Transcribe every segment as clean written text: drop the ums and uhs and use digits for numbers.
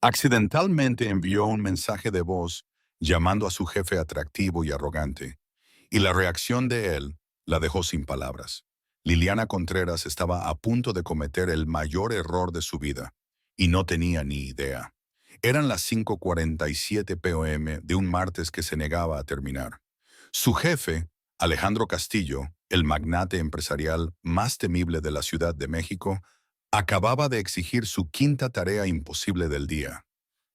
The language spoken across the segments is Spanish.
Accidentalmente envió un mensaje de voz llamando a su jefe atractivo y arrogante, y la reacción de él la dejó sin palabras. Liliana Contreras estaba a punto de cometer el mayor error de su vida, y no tenía ni idea. Eran las 5:47 p.m. de un martes que se negaba a terminar. Su jefe, Alejandro Castillo, el magnate empresarial más temible de la Ciudad de México, acababa de exigir su quinta tarea imposible del día.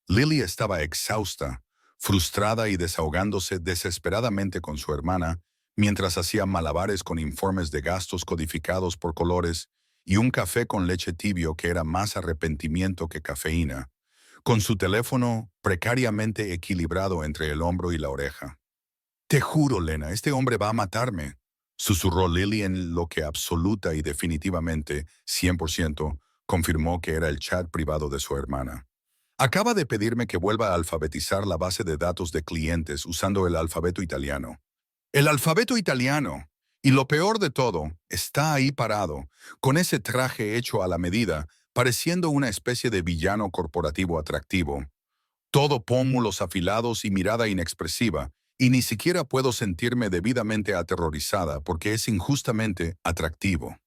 Lily estaba exhausta, frustrada y desahogándose desesperadamente con su hermana, mientras hacía malabares con informes de gastos codificados por colores y un café con leche tibio que era más arrepentimiento que cafeína, con su teléfono precariamente equilibrado entre el hombro y la oreja. Te juro, Lena, este hombre va a matarme, susurró Lily en lo que absoluta y definitivamente, 100%, confirmó que era el chat privado de su hermana. Acaba de pedirme que vuelva a alfabetizar la base de datos de clientes usando el alfabeto italiano. El alfabeto italiano. Y lo peor de todo, está ahí parado, con ese traje hecho a la medida, pareciendo una especie de villano corporativo atractivo. Todo pómulos afilados y mirada inexpresiva, y ni siquiera puedo sentirme debidamente aterrorizada porque es injustamente atractivo.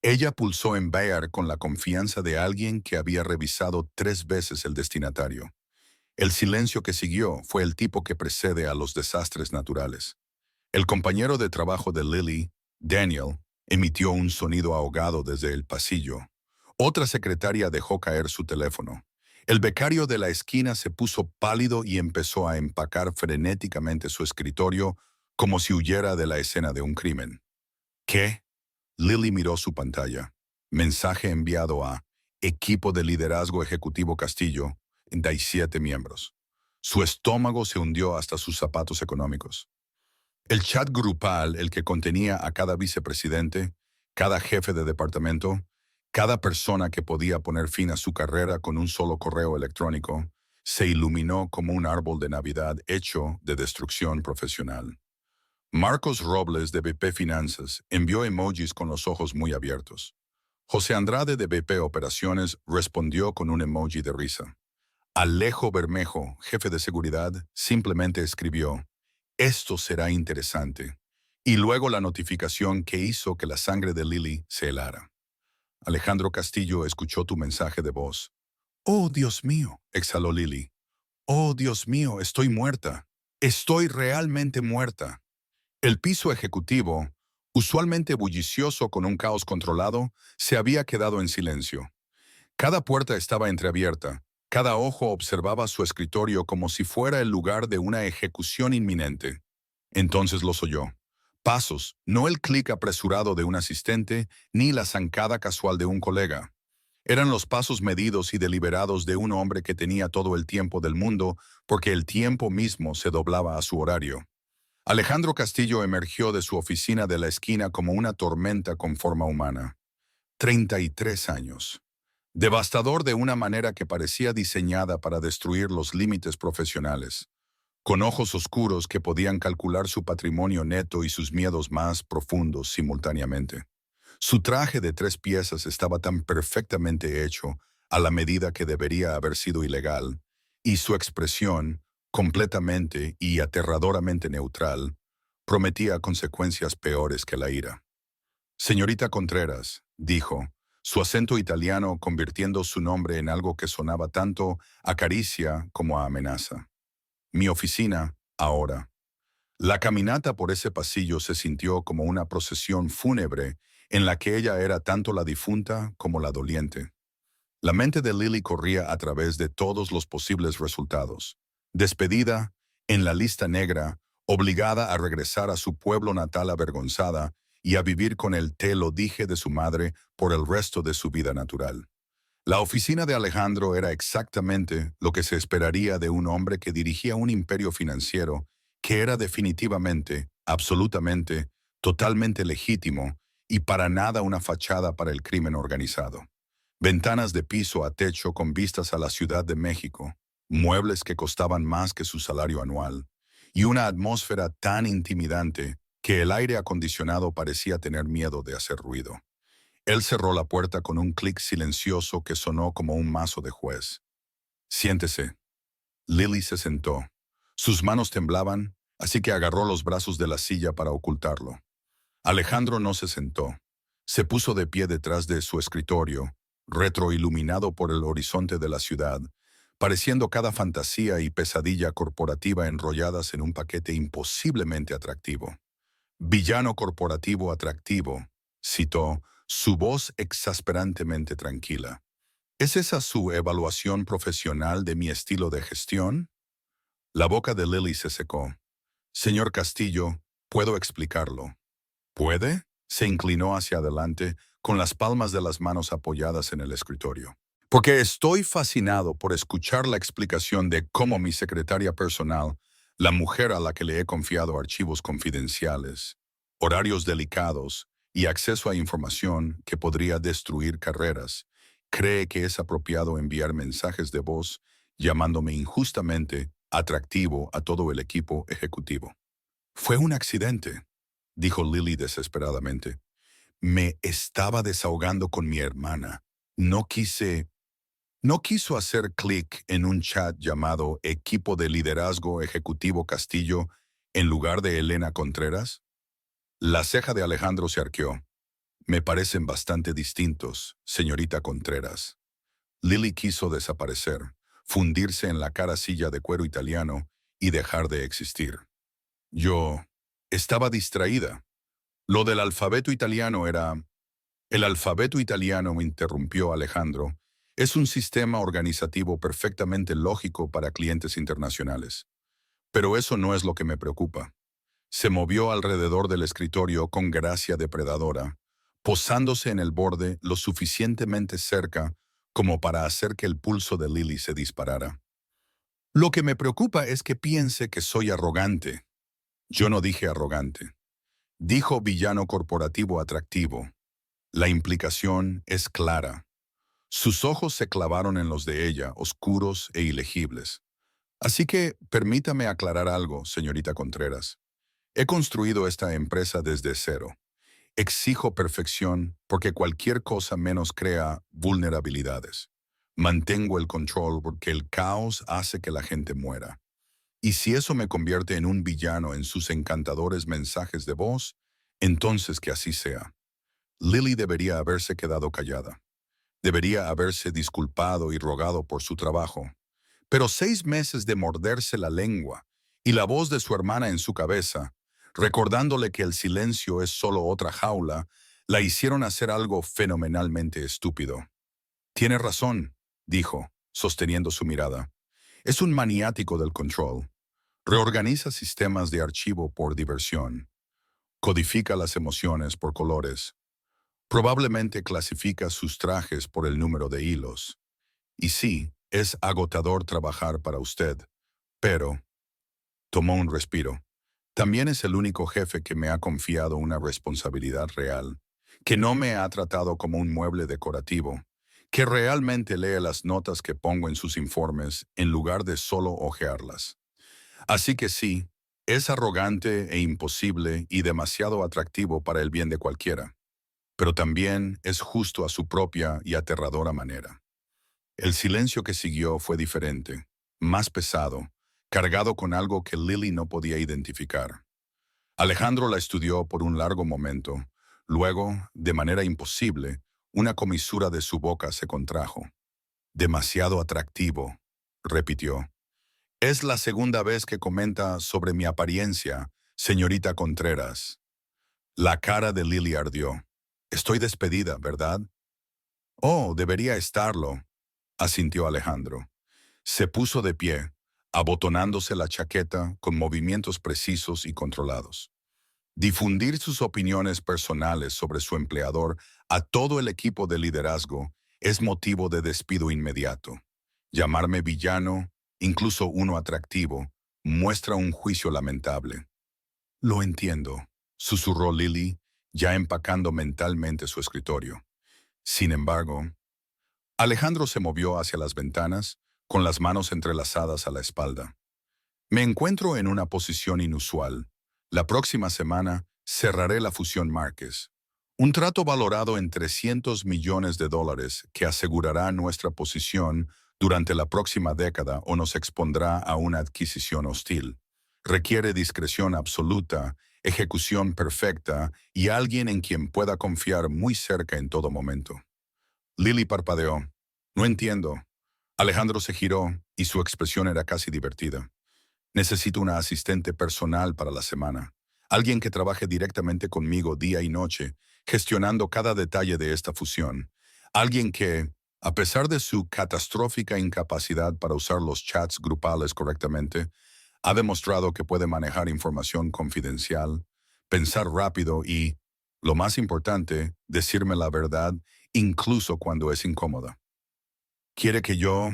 Ella pulsó en Bayard con la confianza de alguien que había revisado 3 veces el destinatario. El silencio que siguió fue el tipo que precede a los desastres naturales. El compañero de trabajo de Lily, Daniel, emitió un sonido ahogado desde el pasillo. Otra secretaria dejó caer su teléfono. El becario de la esquina se puso pálido y empezó a empacar frenéticamente su escritorio como si huyera de la escena de un crimen. ¿Qué? Lily miró su pantalla. Mensaje enviado a Equipo de Liderazgo Ejecutivo Castillo, 37 miembros. Su estómago se hundió hasta sus zapatos económicos. El chat grupal, el que contenía a cada vicepresidente, cada jefe de departamento, cada persona que podía poner fin a su carrera con un solo correo electrónico, se iluminó como un árbol de Navidad hecho de destrucción profesional. Marcos Robles de BP Finanzas envió emojis con los ojos muy abiertos. José Andrade de BP Operaciones respondió con un emoji de risa. Alejo Bermejo, jefe de seguridad, simplemente escribió, esto será interesante. Y luego la notificación que hizo que la sangre de Lily se helara. Alejandro Castillo escuchó tu mensaje de voz. Oh, Dios mío, exhaló Lily. Oh, Dios mío, estoy muerta. Estoy realmente muerta. El piso ejecutivo, usualmente bullicioso con un caos controlado, se había quedado en silencio. Cada puerta estaba entreabierta, cada ojo observaba su escritorio como si fuera el lugar de una ejecución inminente. Entonces los oyó. Pasos, no el clic apresurado de un asistente, ni la zancada casual de un colega. Eran los pasos medidos y deliberados de un hombre que tenía todo el tiempo del mundo, porque el tiempo mismo se doblaba a su horario. Alejandro Castillo emergió de su oficina de la esquina como una tormenta con forma humana. 33 años. Devastador de una manera que parecía diseñada para destruir los límites profesionales, con ojos oscuros que podían calcular su patrimonio neto y sus miedos más profundos simultáneamente. Su traje de 3 piezas estaba tan perfectamente hecho a la medida que debería haber sido ilegal, y su expresión, completamente y aterradoramente neutral, prometía consecuencias peores que la ira. Señorita Contreras, dijo, su acento italiano convirtiendo su nombre en algo que sonaba tanto a caricia como a amenaza. Mi oficina, ahora. La caminata por ese pasillo se sintió como una procesión fúnebre en la que ella era tanto la difunta como la doliente. La mente de Lily corría a través de todos los posibles resultados. Despedida, en la lista negra, obligada a regresar a su pueblo natal avergonzada y a vivir con el te lo dije de su madre por el resto de su vida natural. La oficina de Alejandro era exactamente lo que se esperaría de un hombre que dirigía un imperio financiero que era definitivamente, absolutamente, totalmente legítimo y para nada una fachada para el crimen organizado. Ventanas de piso a techo con vistas a la Ciudad de México, muebles que costaban más que su salario anual, y una atmósfera tan intimidante que el aire acondicionado parecía tener miedo de hacer ruido. Él cerró la puerta con un clic silencioso que sonó como un mazo de juez. Siéntese. Lily se sentó. Sus manos temblaban, así que agarró los brazos de la silla para ocultarlo. Alejandro no se sentó. Se puso de pie detrás de su escritorio, retroiluminado por el horizonte de la ciudad, pareciendo cada fantasía y pesadilla corporativa enrolladas en un paquete imposiblemente atractivo. Villano corporativo atractivo, citó, su voz exasperantemente tranquila. ¿Es esa su evaluación profesional de mi estilo de gestión? La boca de Lily se secó. Señor Castillo, puedo explicarlo. ¿Puede? Se inclinó hacia adelante, con las palmas de las manos apoyadas en el escritorio. Porque estoy fascinado por escuchar la explicación de cómo mi secretaria personal, la mujer a la que le he confiado archivos confidenciales, horarios delicados y acceso a información que podría destruir carreras, cree que es apropiado enviar mensajes de voz llamándome injustamente atractivo a todo el equipo ejecutivo. Fue un accidente, dijo Lily desesperadamente. Me estaba desahogando con mi hermana. No quise... ¿No quiso hacer clic en un chat llamado Equipo de Liderazgo Ejecutivo Castillo en lugar de Elena Contreras? La ceja de Alejandro se arqueó. Me parecen bastante distintos, señorita Contreras. Lily quiso desaparecer, fundirse en la cara silla de cuero italiano y dejar de existir. Yo estaba distraída. Lo del alfabeto italiano era... El alfabeto italiano, interrumpió Alejandro, es un sistema organizativo perfectamente lógico para clientes internacionales. Pero eso no es lo que me preocupa. Se movió alrededor del escritorio con gracia depredadora, posándose en el borde lo suficientemente cerca como para hacer que el pulso de Lily se disparara. Lo que me preocupa es que piense que soy arrogante. Yo no dije arrogante. Dijo villano corporativo atractivo. La implicación es clara. Sus ojos se clavaron en los de ella, oscuros e ilegibles. Así que permítame aclarar algo, señorita Contreras. He construido esta empresa desde cero. Exijo perfección porque cualquier cosa menos crea vulnerabilidades. Mantengo el control porque el caos hace que la gente muera. Y si eso me convierte en un villano en sus encantadores mensajes de voz, entonces que así sea. Lily debería haberse quedado callada. Debería haberse disculpado y rogado por su trabajo. Pero 6 meses de morderse la lengua y la voz de su hermana en su cabeza, recordándole que el silencio es solo otra jaula, la hicieron hacer algo fenomenalmente estúpido. Tiene razón, dijo, sosteniendo su mirada. Es un maniático del control. Reorganiza sistemas de archivo por diversión. Codifica las emociones por colores. Probablemente clasifica sus trajes por el número de hilos. Y sí, es agotador trabajar para usted, pero... Tomó un respiro. También es el único jefe que me ha confiado una responsabilidad real, que no me ha tratado como un mueble decorativo, que realmente lee las notas que pongo en sus informes en lugar de solo hojearlas. Así que sí, es arrogante e imposible y demasiado atractivo para el bien de cualquiera, pero también es justo a su propia y aterradora manera. El silencio que siguió fue diferente, más pesado, cargado con algo que Lily no podía identificar. Alejandro la estudió por un largo momento. Luego, de manera imposible, una comisura de su boca se contrajo. Demasiado atractivo, repitió. Es la segunda vez que comenta sobre mi apariencia, señorita Contreras. La cara de Lily ardió. Estoy despedida, ¿verdad? Oh, debería estarlo, asintió Alejandro. Se puso de pie, abotonándose la chaqueta con movimientos precisos y controlados. Difundir sus opiniones personales sobre su empleador a todo el equipo de liderazgo es motivo de despido inmediato. Llamarme villano, incluso uno atractivo, muestra un juicio lamentable. Lo entiendo, susurró Lily, ya empacando mentalmente su escritorio. Sin embargo, Alejandro se movió hacia las ventanas, con las manos entrelazadas a la espalda. Me encuentro en una posición inusual. La próxima semana cerraré la fusión Márquez. Un trato valorado en $300 millones que asegurará nuestra posición durante la próxima década o nos expondrá a una adquisición hostil. Requiere discreción absoluta, ejecución perfecta y alguien en quien pueda confiar muy cerca en todo momento. Lily parpadeó. No entiendo. Alejandro se giró y su expresión era casi divertida. Necesito una asistente personal para la semana. Alguien que trabaje directamente conmigo día y noche, gestionando cada detalle de esta fusión. Alguien que, a pesar de su catastrófica incapacidad para usar los chats grupales correctamente, ha demostrado que puede manejar información confidencial, pensar rápido y, lo más importante, decirme la verdad incluso cuando es incómoda. Quiere que yo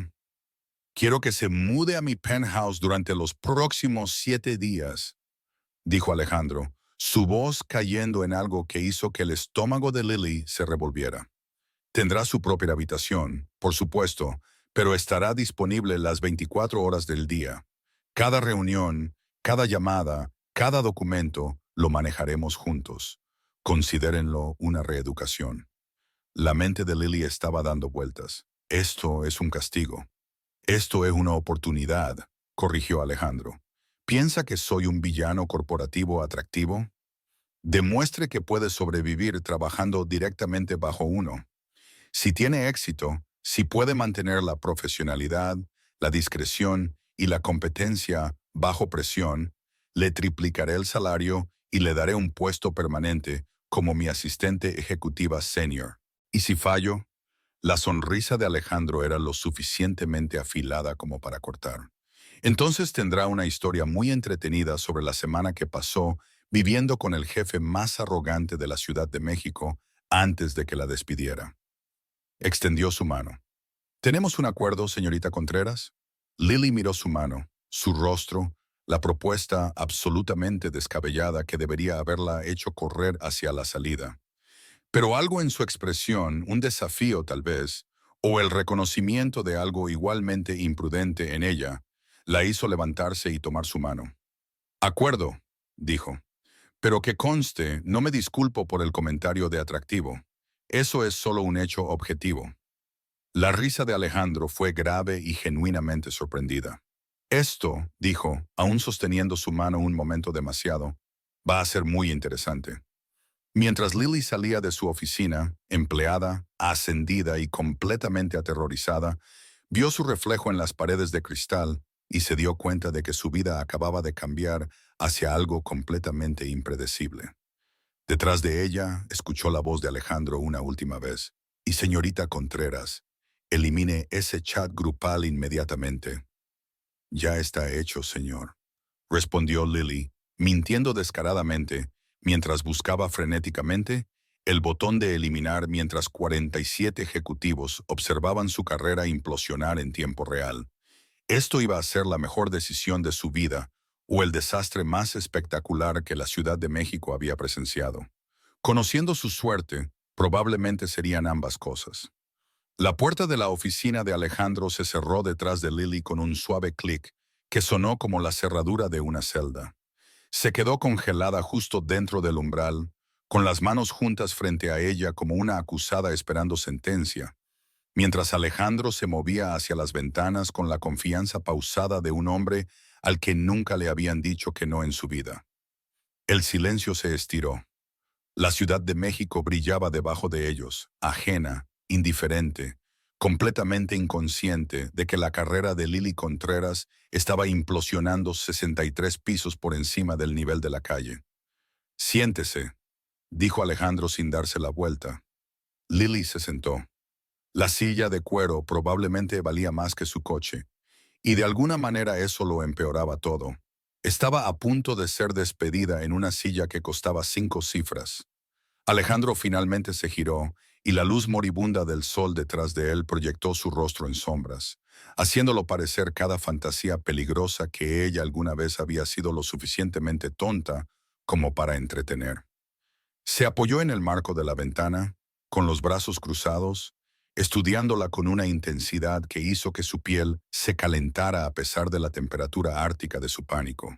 Quiero que se mude a mi penthouse durante los próximos 7 días, dijo Alejandro, su voz cayendo en algo que hizo que el estómago de Lily se revolviera. Tendrá su propia habitación, por supuesto, pero estará disponible las 24 horas del día. Cada reunión, cada llamada, cada documento, lo manejaremos juntos. Considérenlo una reeducación. La mente de Lily estaba dando vueltas. Esto es un castigo. Esto es una oportunidad, corrigió Alejandro. ¿Piensa que soy un villano corporativo atractivo? Demuestre que puede sobrevivir trabajando directamente bajo uno. Si tiene éxito, si puede mantener la profesionalidad, la discreción y la competencia bajo presión, le triplicaré el salario y le daré un puesto permanente como mi asistente ejecutiva senior. ¿Y si fallo? La sonrisa de Alejandro era lo suficientemente afilada como para cortar. Entonces tendrá una historia muy entretenida sobre la semana que pasó viviendo con el jefe más arrogante de la Ciudad de México antes de que la despidiera. Extendió su mano. ¿Tenemos un acuerdo, señorita Contreras? Lily miró su mano, su rostro, la propuesta absolutamente descabellada que debería haberla hecho correr hacia la salida. Pero algo en su expresión, un desafío tal vez, o el reconocimiento de algo igualmente imprudente en ella, la hizo levantarse y tomar su mano. Acuerdo, dijo. Pero que conste, no me disculpo por el comentario de atractivo. Eso es solo un hecho objetivo. La risa de Alejandro fue grave y genuinamente sorprendida. Esto, dijo, aún sosteniendo su mano un momento demasiado, va a ser muy interesante. Mientras Lily salía de su oficina, empleada, ascendida y completamente aterrorizada, vio su reflejo en las paredes de cristal y se dio cuenta de que su vida acababa de cambiar hacia algo completamente impredecible. Detrás de ella, escuchó la voz de Alejandro una última vez. Y señorita Contreras, elimine ese chat grupal inmediatamente. Ya está hecho, señor, respondió Lily, mintiendo descaradamente, mientras buscaba frenéticamente el botón de eliminar mientras 47 ejecutivos observaban su carrera implosionar en tiempo real. Esto iba a ser la mejor decisión de su vida, o el desastre más espectacular que la Ciudad de México había presenciado. Conociendo su suerte, probablemente serían ambas cosas. La puerta de la oficina de Alejandro se cerró detrás de Lily con un suave clic que sonó como la cerradura de una celda. Se quedó congelada justo dentro del umbral, con las manos juntas frente a ella como una acusada esperando sentencia, mientras Alejandro se movía hacia las ventanas con la confianza pausada de un hombre al que nunca le habían dicho que no en su vida. El silencio se estiró. La Ciudad de México brillaba debajo de ellos, ajena, indiferente, completamente inconsciente de que la carrera de Lily Contreras estaba implosionando 63 pisos por encima del nivel de la calle. Siéntese, dijo Alejandro sin darse la vuelta. Lily se sentó. La silla de cuero probablemente valía más que su coche, y de alguna manera eso lo empeoraba todo. Estaba a punto de ser despedida en una silla que costaba 5 cifras. Alejandro finalmente se giró, y la luz moribunda del sol detrás de él proyectó su rostro en sombras, haciéndolo parecer cada fantasía peligrosa que ella alguna vez había sido lo suficientemente tonta como para entretener. Se apoyó en el marco de la ventana, con los brazos cruzados, estudiándola con una intensidad que hizo que su piel se calentara a pesar de la temperatura ártica de su pánico.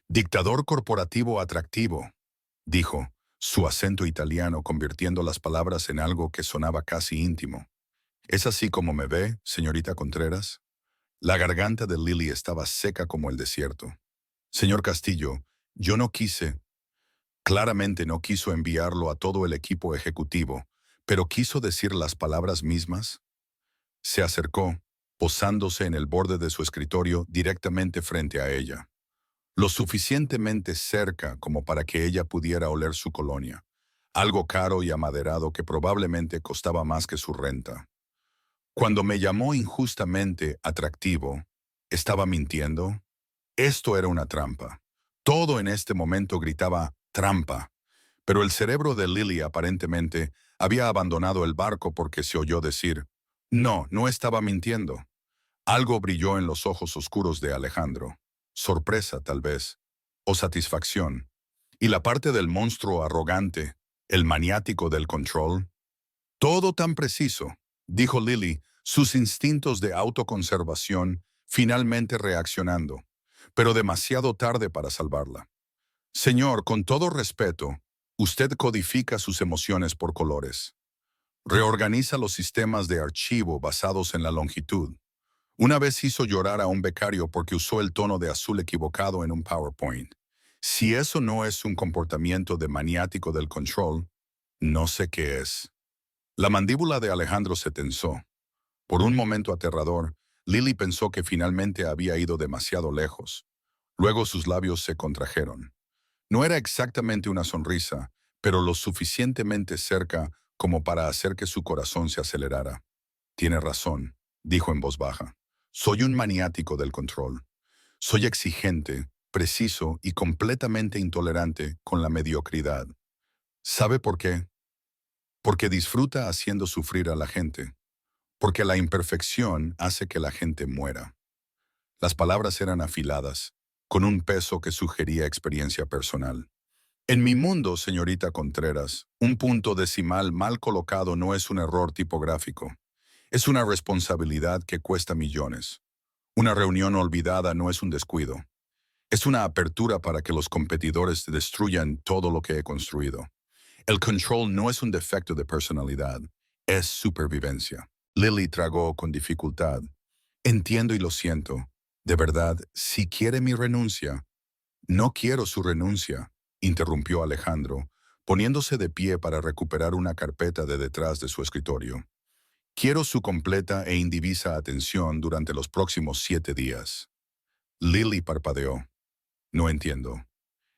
Dictador corporativo atractivo, dijo, su acento italiano convirtiendo las palabras en algo que sonaba casi íntimo. ¿Es así como me ve, señorita Contreras? La garganta de Lily estaba seca como el desierto. Señor Castillo, yo no quise, claramente no quiso enviarlo a todo el equipo ejecutivo, pero quiso decir las palabras mismas. Se acercó, posándose en el borde de su escritorio directamente frente a ella, lo suficientemente cerca como para que ella pudiera oler su colonia, algo caro y amaderado que probablemente costaba más que su renta. Cuando me llamó injustamente atractivo, ¿estaba mintiendo? Esto era una trampa. Todo en este momento gritaba trampa, pero el cerebro de Lily aparentemente había abandonado el barco porque se oyó decir, no, no estaba mintiendo. Algo brilló en los ojos oscuros de Alejandro. Sorpresa, tal vez, o satisfacción. Y la parte del monstruo arrogante, el maniático del control. Todo tan preciso, dijo Lily, sus instintos de autoconservación finalmente reaccionando, pero demasiado tarde para salvarla. Señor, con todo respeto, usted codifica sus emociones por colores. Reorganiza los sistemas de archivo basados en la longitud. Una vez hizo llorar a un becario porque usó el tono de azul equivocado en un PowerPoint. Si eso no es un comportamiento de maniático del control, no sé qué es. La mandíbula de Alejandro se tensó. Por un momento aterrador, Lily pensó que finalmente había ido demasiado lejos. Luego sus labios se contrajeron. No era exactamente una sonrisa, pero lo suficientemente cerca como para hacer que su corazón se acelerara. Tiene razón, dijo en voz baja. Soy un maniático del control. Soy exigente, preciso y completamente intolerante con la mediocridad. ¿Sabe por qué? Porque disfruta haciendo sufrir a la gente. Porque la imperfección hace que la gente muera. Las palabras eran afiladas, con un peso que sugería experiencia personal. En mi mundo, señorita Contreras, un punto decimal mal colocado no es un error tipográfico. Es una responsabilidad que cuesta millones. Una reunión olvidada no es un descuido. Es una apertura para que los competidores destruyan todo lo que he construido. El control no es un defecto de personalidad, es supervivencia. Lily tragó con dificultad. Entiendo y lo siento. De verdad, si quiere mi renuncia. No quiero su renuncia, interrumpió Alejandro, poniéndose de pie para recuperar una carpeta de detrás de su escritorio. Quiero su completa e indivisa atención durante los próximos 7 días. Lily parpadeó. No entiendo.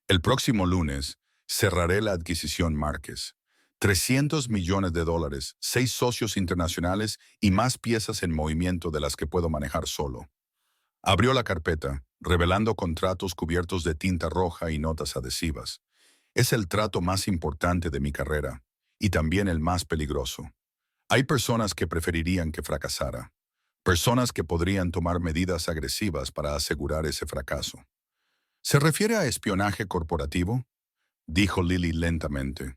El próximo lunes cerraré la adquisición Márquez. 300 millones de dólares, 6 socios internacionales y más piezas en movimiento de las que puedo manejar solo. Abrió la carpeta, revelando contratos cubiertos de tinta roja y notas adhesivas. Es el trato más importante de mi carrera, y también el más peligroso. Hay personas que preferirían que fracasara. Personas que podrían tomar medidas agresivas para asegurar ese fracaso. ¿Se refiere a espionaje corporativo? Dijo Lily lentamente.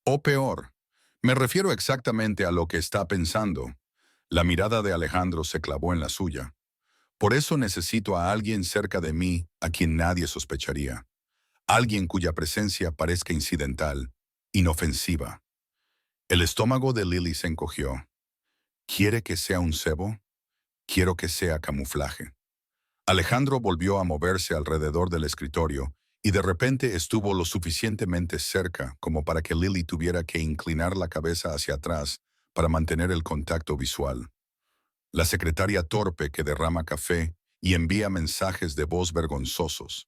O peor, me refiero exactamente a lo que está pensando. La mirada de Alejandro se clavó en la suya. Por eso necesito a alguien cerca de mí a quien nadie sospecharía. Alguien cuya presencia parezca incidental, inofensiva. El estómago de Lily se encogió. ¿Quiere que sea un cebo? Quiero que sea camuflaje. Alejandro volvió a moverse alrededor del escritorio y de repente estuvo lo suficientemente cerca como para que Lily tuviera que inclinar la cabeza hacia atrás para mantener el contacto visual. La secretaria torpe que derrama café y envía mensajes de voz vergonzosos.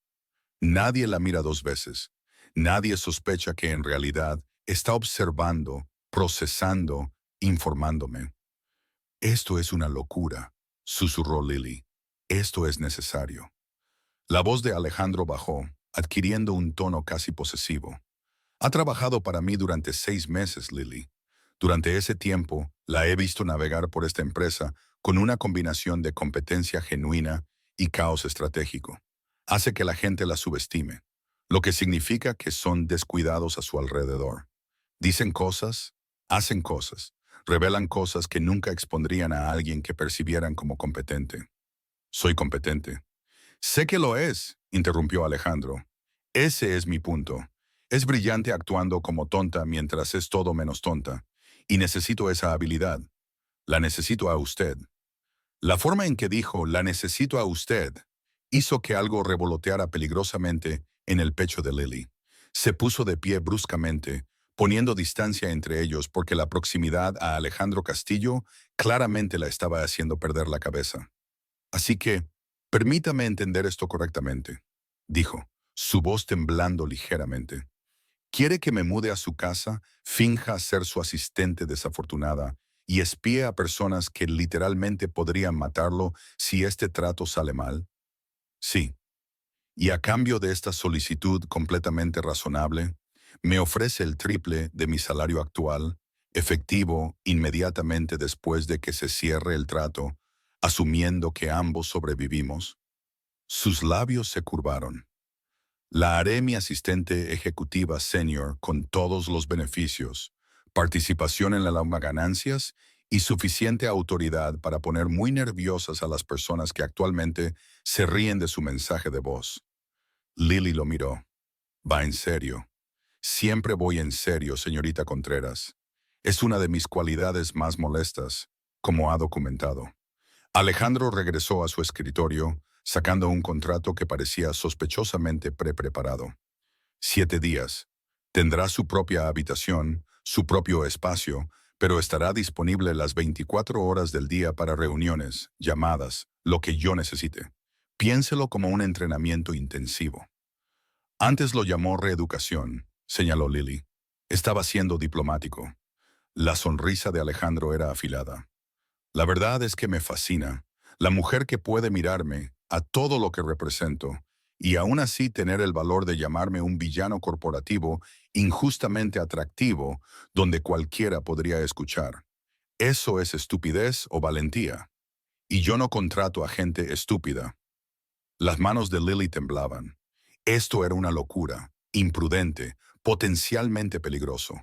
Nadie la mira 2 veces. Nadie sospecha que en realidad está observando, procesando, informándome. Esto es una locura, susurró Lily. Esto es necesario. La voz de Alejandro bajó, adquiriendo un tono casi posesivo. Ha trabajado para mí durante 6 meses, Lily. Durante ese tiempo, la he visto navegar por esta empresa con una combinación de competencia genuina y caos estratégico. Hace que la gente la subestime, lo que significa que son descuidados a su alrededor. Dicen cosas, hacen cosas, revelan cosas que nunca expondrían a alguien que percibieran como competente. Soy competente. Sé que lo es, interrumpió Alejandro. Ese es mi punto. Es brillante actuando como tonta mientras es todo menos tonta, y necesito esa habilidad. La necesito a usted. La forma en que dijo, la necesito a usted, hizo que algo revoloteara peligrosamente en el pecho de Lily. Se puso de pie bruscamente, poniendo distancia entre ellos porque la proximidad a Alejandro Castillo claramente la estaba haciendo perder la cabeza. Así que, permítame entender esto correctamente, dijo, su voz temblando ligeramente. ¿Quiere que me mude a su casa, finja ser su asistente desafortunada y espíe a personas que literalmente podrían matarlo si este trato sale mal? Sí. Y a cambio de esta solicitud completamente razonable, me ofrece el triple de mi salario actual, efectivo inmediatamente después de que se cierre el trato, asumiendo que ambos sobrevivimos. Sus labios se curvaron. La haré mi asistente ejecutiva senior con todos los beneficios, participación en la Lama ganancias y suficiente autoridad para poner muy nerviosas a las personas que actualmente se ríen de su mensaje de voz. Lily lo miró. Va en serio. Siempre voy en serio, señorita Contreras. Es una de mis cualidades más molestas, como ha documentado. Alejandro regresó a su escritorio, sacando un contrato que parecía sospechosamente preparado. 7 días. Tendrá su propia habitación, su propio espacio, pero estará disponible las 24 horas del día para reuniones, llamadas, lo que yo necesite. Piénselo como un entrenamiento intensivo. Antes lo llamó reeducación, señaló Lily. Estaba siendo diplomático. La sonrisa de Alejandro era afilada. La verdad es que me fascina. La mujer que puede mirarme a todo lo que represento y aún así tener el valor de llamarme un villano corporativo injustamente atractivo donde cualquiera podría escuchar. Eso es estupidez o valentía. Y yo no contrato a gente estúpida. Las manos de Lily temblaban. Esto era una locura, imprudente, potencialmente peligroso.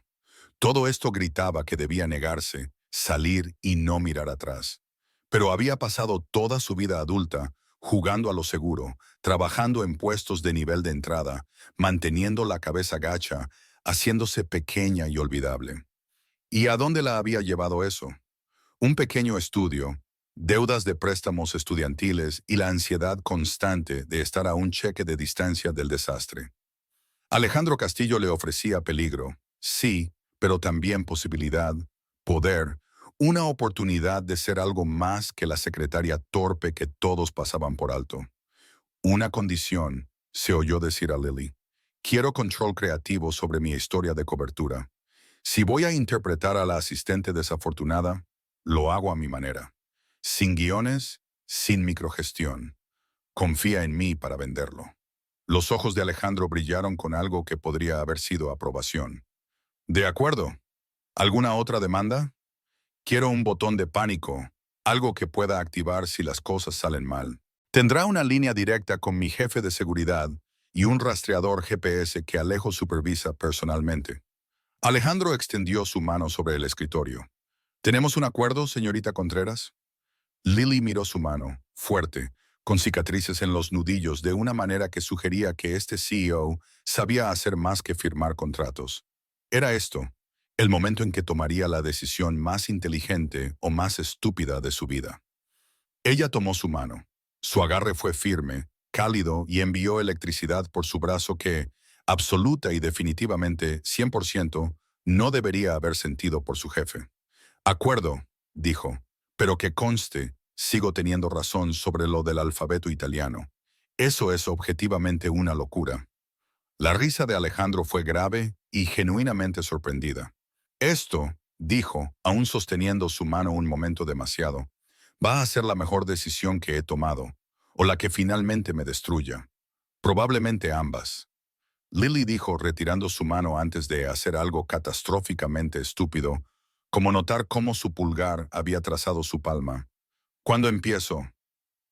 Todo esto gritaba que debía negarse, salir y no mirar atrás. Pero había pasado toda su vida adulta jugando a lo seguro, trabajando en puestos de nivel de entrada, manteniendo la cabeza gacha, haciéndose pequeña y olvidable. ¿Y a dónde la había llevado eso? Un pequeño estudio, deudas de préstamos estudiantiles y la ansiedad constante de estar a un cheque de distancia del desastre. Alejandro Castillo le ofrecía peligro, sí, pero también posibilidad, poder, una oportunidad de ser algo más que la secretaria torpe que todos pasaban por alto. Una condición, se oyó decir a Lily. Quiero control creativo sobre mi historia de cobertura. Si voy a interpretar a la asistente desafortunada, lo hago a mi manera. Sin guiones, sin microgestión. Confía en mí para venderlo. Los ojos de Alejandro brillaron con algo que podría haber sido aprobación. De acuerdo. ¿Alguna otra demanda? Quiero un botón de pánico, algo que pueda activar si las cosas salen mal. Tendrá una línea directa con mi jefe de seguridad y un rastreador GPS que Alejo supervisa personalmente. Alejandro extendió su mano sobre el escritorio. ¿Tenemos un acuerdo, señorita Contreras? Lily miró su mano, fuerte, con cicatrices en los nudillos de una manera que sugería que este CEO sabía hacer más que firmar contratos. Era esto, el momento en que tomaría la decisión más inteligente o más estúpida de su vida. Ella tomó su mano. Su agarre fue firme, cálido y envió electricidad por su brazo que, absoluta y definitivamente 100%, no debería haber sentido por su jefe. Acuerdo, dijo, pero que conste, sigo teniendo razón sobre lo del alfabeto italiano. Eso es objetivamente una locura. La risa de Alejandro fue grave y genuinamente sorprendida. Esto, dijo, aún sosteniendo su mano un momento demasiado, va a ser la mejor decisión que he tomado, o la que finalmente me destruya. Probablemente ambas. Lily dijo retirando su mano antes de hacer algo catastróficamente estúpido, como notar cómo su pulgar había trazado su palma. ¿Cuándo empiezo?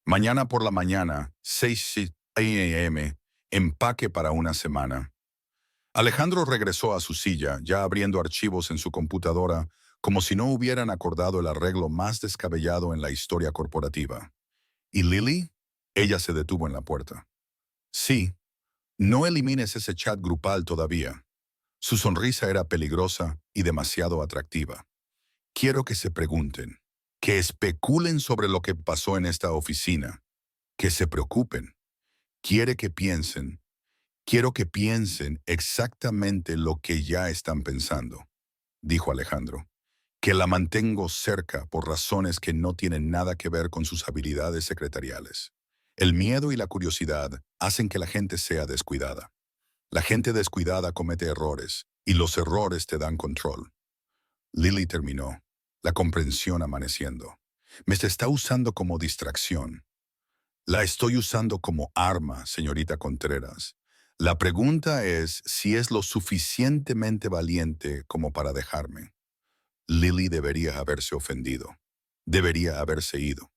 Mañana por la mañana, 6 a.m., empaque para una semana. Alejandro regresó a su silla, ya abriendo archivos en su computadora, como si no hubieran acordado el arreglo más descabellado en la historia corporativa. ¿Y Lily? Ella se detuvo en la puerta. Sí, no elimines ese chat grupal todavía. Su sonrisa era peligrosa y demasiado atractiva. Quiero que se pregunten, que especulen sobre lo que pasó en esta oficina, que se preocupen. Quiere que piensen, quiero que piensen exactamente lo que ya están pensando, dijo Alejandro, que la mantengo cerca por razones que no tienen nada que ver con sus habilidades secretariales. El miedo y la curiosidad hacen que la gente sea descuidada. La gente descuidada comete errores, y los errores te dan control. Lily terminó, la comprensión amaneciendo. Me está usando como distracción. La estoy usando como arma, señorita Contreras. La pregunta es si es lo suficientemente valiente como para dejarme. Lily debería haberse ofendido. Debería haberse ido.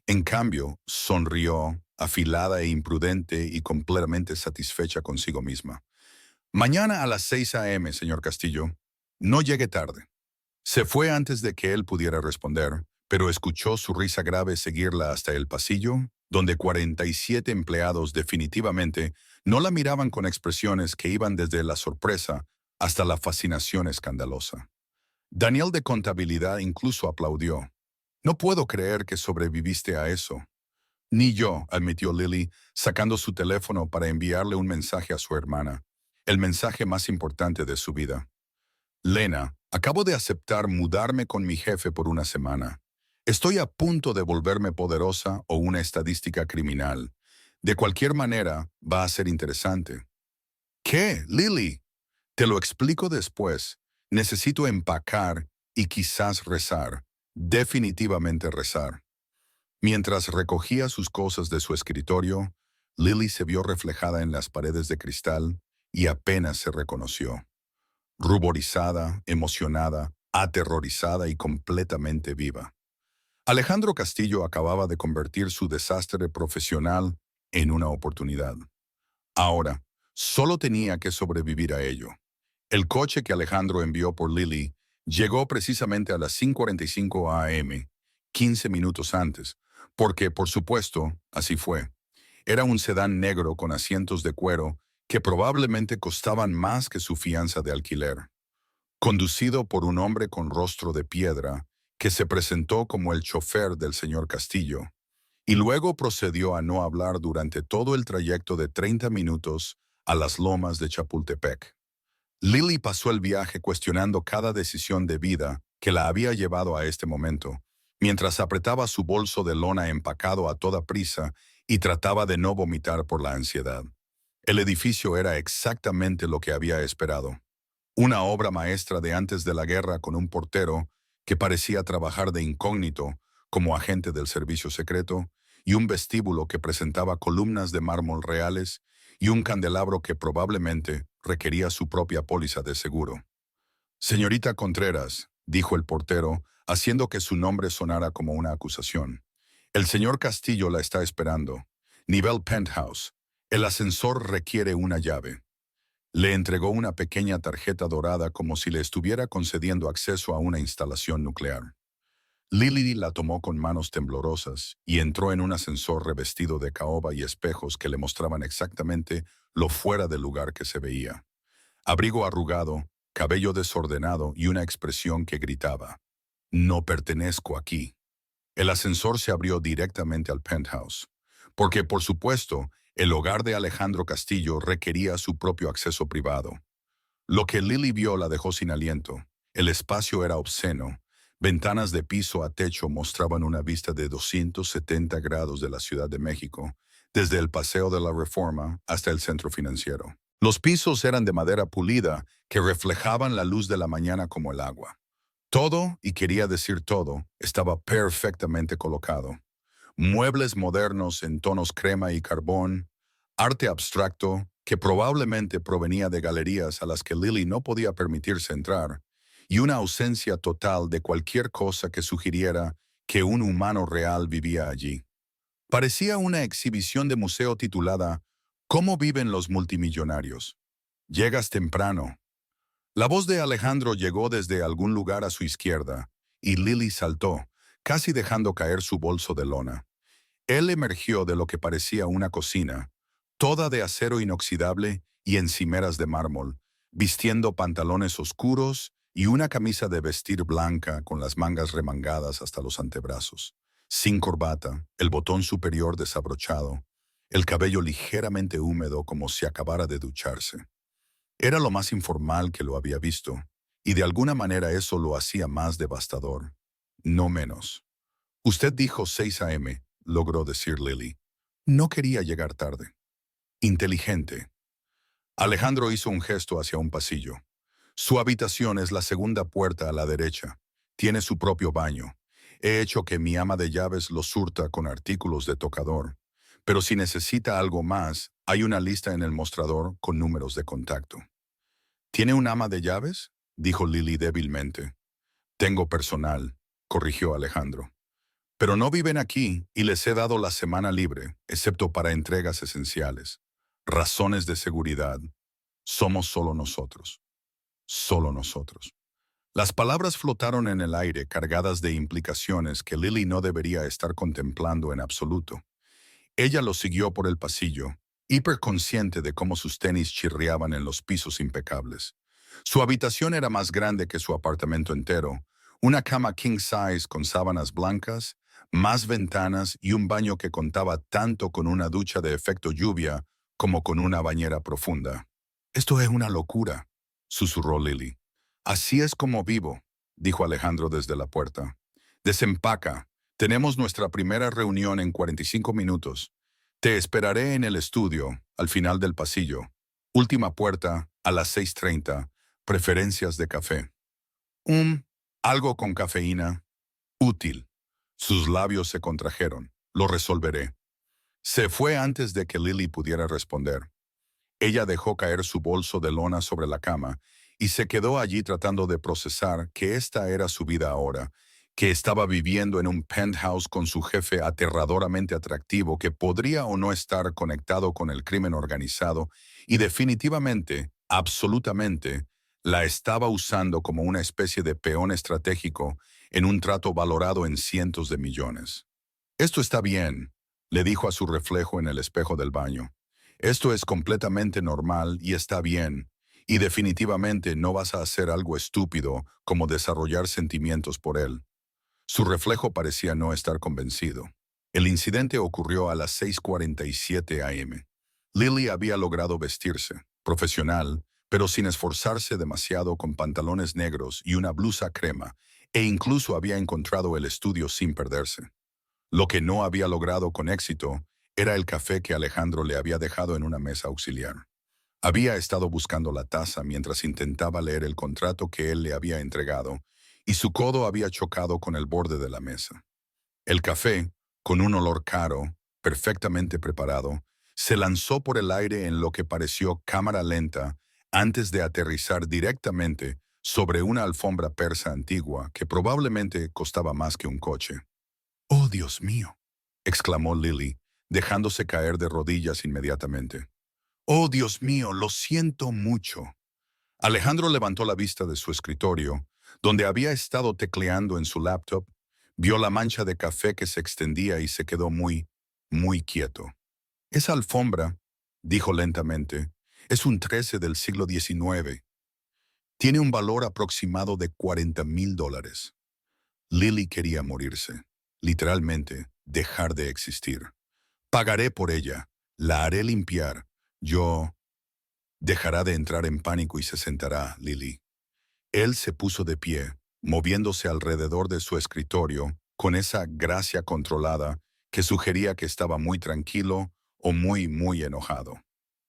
En cambio, sonrió, afilada e imprudente y completamente satisfecha consigo misma. Mañana a las 6 a.m., señor Castillo. No llegue tarde. Se fue antes de que él pudiera responder, pero escuchó su risa grave seguirla hasta el pasillo, donde 47 empleados definitivamente no la miraban con expresiones que iban desde la sorpresa hasta la fascinación escandalosa. Daniel de Contabilidad incluso aplaudió. No puedo creer que sobreviviste a eso. Ni yo, admitió Lily, sacando su teléfono para enviarle un mensaje a su hermana, el mensaje más importante de su vida. Lena, acabo de aceptar mudarme con mi jefe por una semana. Estoy a punto de volverme poderosa o una estadística criminal. De cualquier manera, va a ser interesante. ¿Qué, Lily? Te lo explico después. Necesito empacar y quizás rezar. Definitivamente rezar. Mientras recogía sus cosas de su escritorio, Lily se vio reflejada en las paredes de cristal y apenas se reconoció. Ruborizada, emocionada, aterrorizada y completamente viva. Alejandro Castillo acababa de convertir su desastre profesional en una oportunidad. Ahora, solo tenía que sobrevivir a ello. El coche que Alejandro envió por Lily llegó precisamente a las 5:45 a.m., 15 minutos antes, porque, por supuesto, así fue. Era un sedán negro con asientos de cuero que probablemente costaban más que su fianza de alquiler. Conducido por un hombre con rostro de piedra, que se presentó como el chofer del señor Castillo, y luego procedió a no hablar durante todo el trayecto de 30 minutos a las lomas de Chapultepec. Lily pasó el viaje cuestionando cada decisión de vida que la había llevado a este momento, mientras apretaba su bolso de lona empacado a toda prisa y trataba de no vomitar por la ansiedad. El edificio era exactamente lo que había esperado. Una obra maestra de antes de la guerra con un portero que parecía trabajar de incógnito como agente del servicio secreto y un vestíbulo que presentaba columnas de mármol reales y un candelabro que probablemente requería su propia póliza de seguro. Señorita Contreras, dijo el portero, haciendo que su nombre sonara como una acusación. El señor Castillo la está esperando. Nivel penthouse. El ascensor requiere una llave. Le entregó una pequeña tarjeta dorada como si le estuviera concediendo acceso a una instalación nuclear. Lily la tomó con manos temblorosas y entró en un ascensor revestido de caoba y espejos que le mostraban exactamente lo fuera del lugar que se veía. Abrigo arrugado, cabello desordenado y una expresión que gritaba: «No pertenezco aquí». El ascensor se abrió directamente al penthouse, porque, por supuesto, el hogar de Alejandro Castillo requería su propio acceso privado. Lo que Lily vio la dejó sin aliento. El espacio era obsceno. Ventanas de piso a techo mostraban una vista de 270 grados de la Ciudad de México, desde el Paseo de la Reforma hasta el centro financiero. Los pisos eran de madera pulida que reflejaban la luz de la mañana como el agua. Todo, y quería decir todo, estaba perfectamente colocado. Muebles modernos en tonos crema y carbón, arte abstracto que probablemente provenía de galerías a las que Lily no podía permitirse entrar, y una ausencia total de cualquier cosa que sugiriera que un humano real vivía allí. Parecía una exhibición de museo titulada «¿Cómo viven los multimillonarios?». Llegas temprano. La voz de Alejandro llegó desde algún lugar a su izquierda, y Lily saltó, casi dejando caer su bolso de lona. Él emergió de lo que parecía una cocina, toda de acero inoxidable y encimeras de mármol, vistiendo pantalones oscuros y una camisa de vestir blanca con las mangas remangadas hasta los antebrazos, sin corbata, el botón superior desabrochado, el cabello ligeramente húmedo como si acabara de ducharse. Era lo más informal que lo había visto, y de alguna manera eso lo hacía más devastador, no menos. Usted dijo 6 a.m., logró decir Lily. No quería llegar tarde. Inteligente. Alejandro hizo un gesto hacia un pasillo. Su habitación es la segunda puerta a la derecha. Tiene su propio baño. He hecho que mi ama de llaves lo surta con artículos de tocador. Pero si necesita algo más, hay una lista en el mostrador con números de contacto. ¿Tiene un ama de llaves?, dijo Lily débilmente. Tengo personal, corrigió Alejandro. Pero no viven aquí y les he dado la semana libre, excepto para entregas esenciales. Razones de seguridad. Somos solo nosotros. Solo nosotros. Las palabras flotaron en el aire cargadas de implicaciones que Lily no debería estar contemplando en absoluto. Ella lo siguió por el pasillo, hiperconsciente de cómo sus tenis chirriaban en los pisos impecables. Su habitación era más grande que su apartamento entero, una cama king size con sábanas blancas, más ventanas y un baño que contaba tanto con una ducha de efecto lluvia como con una bañera profunda. Esto es una locura, susurró Lily. Así es como vivo, dijo Alejandro desde la puerta. Desempaca. Tenemos nuestra primera reunión en 45 minutos. Te esperaré en el estudio, al final del pasillo. Última puerta, a las 6:30. Preferencias de café. Algo con cafeína. Útil. Sus labios se contrajeron. Lo resolveré. Se fue antes de que Lily pudiera responder. Ella dejó caer su bolso de lona sobre la cama y se quedó allí tratando de procesar que esta era su vida ahora, que estaba viviendo en un penthouse con su jefe aterradoramente atractivo que podría o no estar conectado con el crimen organizado y definitivamente, absolutamente, la estaba usando como una especie de peón estratégico en un trato valorado en cientos de millones. Esto está bien, le dijo a su reflejo en el espejo del baño. Esto es completamente normal y está bien, y definitivamente no vas a hacer algo estúpido como desarrollar sentimientos por él. Su reflejo parecía no estar convencido. El incidente ocurrió a las 6:47 a.m. Lily había logrado vestirse, profesional, pero sin esforzarse demasiado con pantalones negros y una blusa crema, e incluso había encontrado el estudio sin perderse. Lo que no había logrado con éxito era el café que Alejandro le había dejado en una mesa auxiliar. Había estado buscando la taza mientras intentaba leer el contrato que él le había entregado, y su codo había chocado con el borde de la mesa. El café, con un olor caro, perfectamente preparado, se lanzó por el aire en lo que pareció cámara lenta antes de aterrizar directamente sobre una alfombra persa antigua que probablemente costaba más que un coche. «¡Oh, Dios mío!», exclamó Lily, dejándose caer de rodillas inmediatamente. «¡Oh, Dios mío, lo siento mucho!». Alejandro levantó la vista de su escritorio, donde había estado tecleando en su laptop, vio la mancha de café que se extendía y se quedó muy, muy quieto. «Esa alfombra», dijo lentamente, «es un 13 del siglo XIX. Tiene un valor aproximado de $40,000. Lily quería morirse, literalmente, dejar de existir. «Pagaré por ella, la haré limpiar. Yo...». «Dejará de entrar en pánico y se sentará, Lily». Él se puso de pie, moviéndose alrededor de su escritorio, con esa gracia controlada que sugería que estaba muy tranquilo o muy, muy enojado.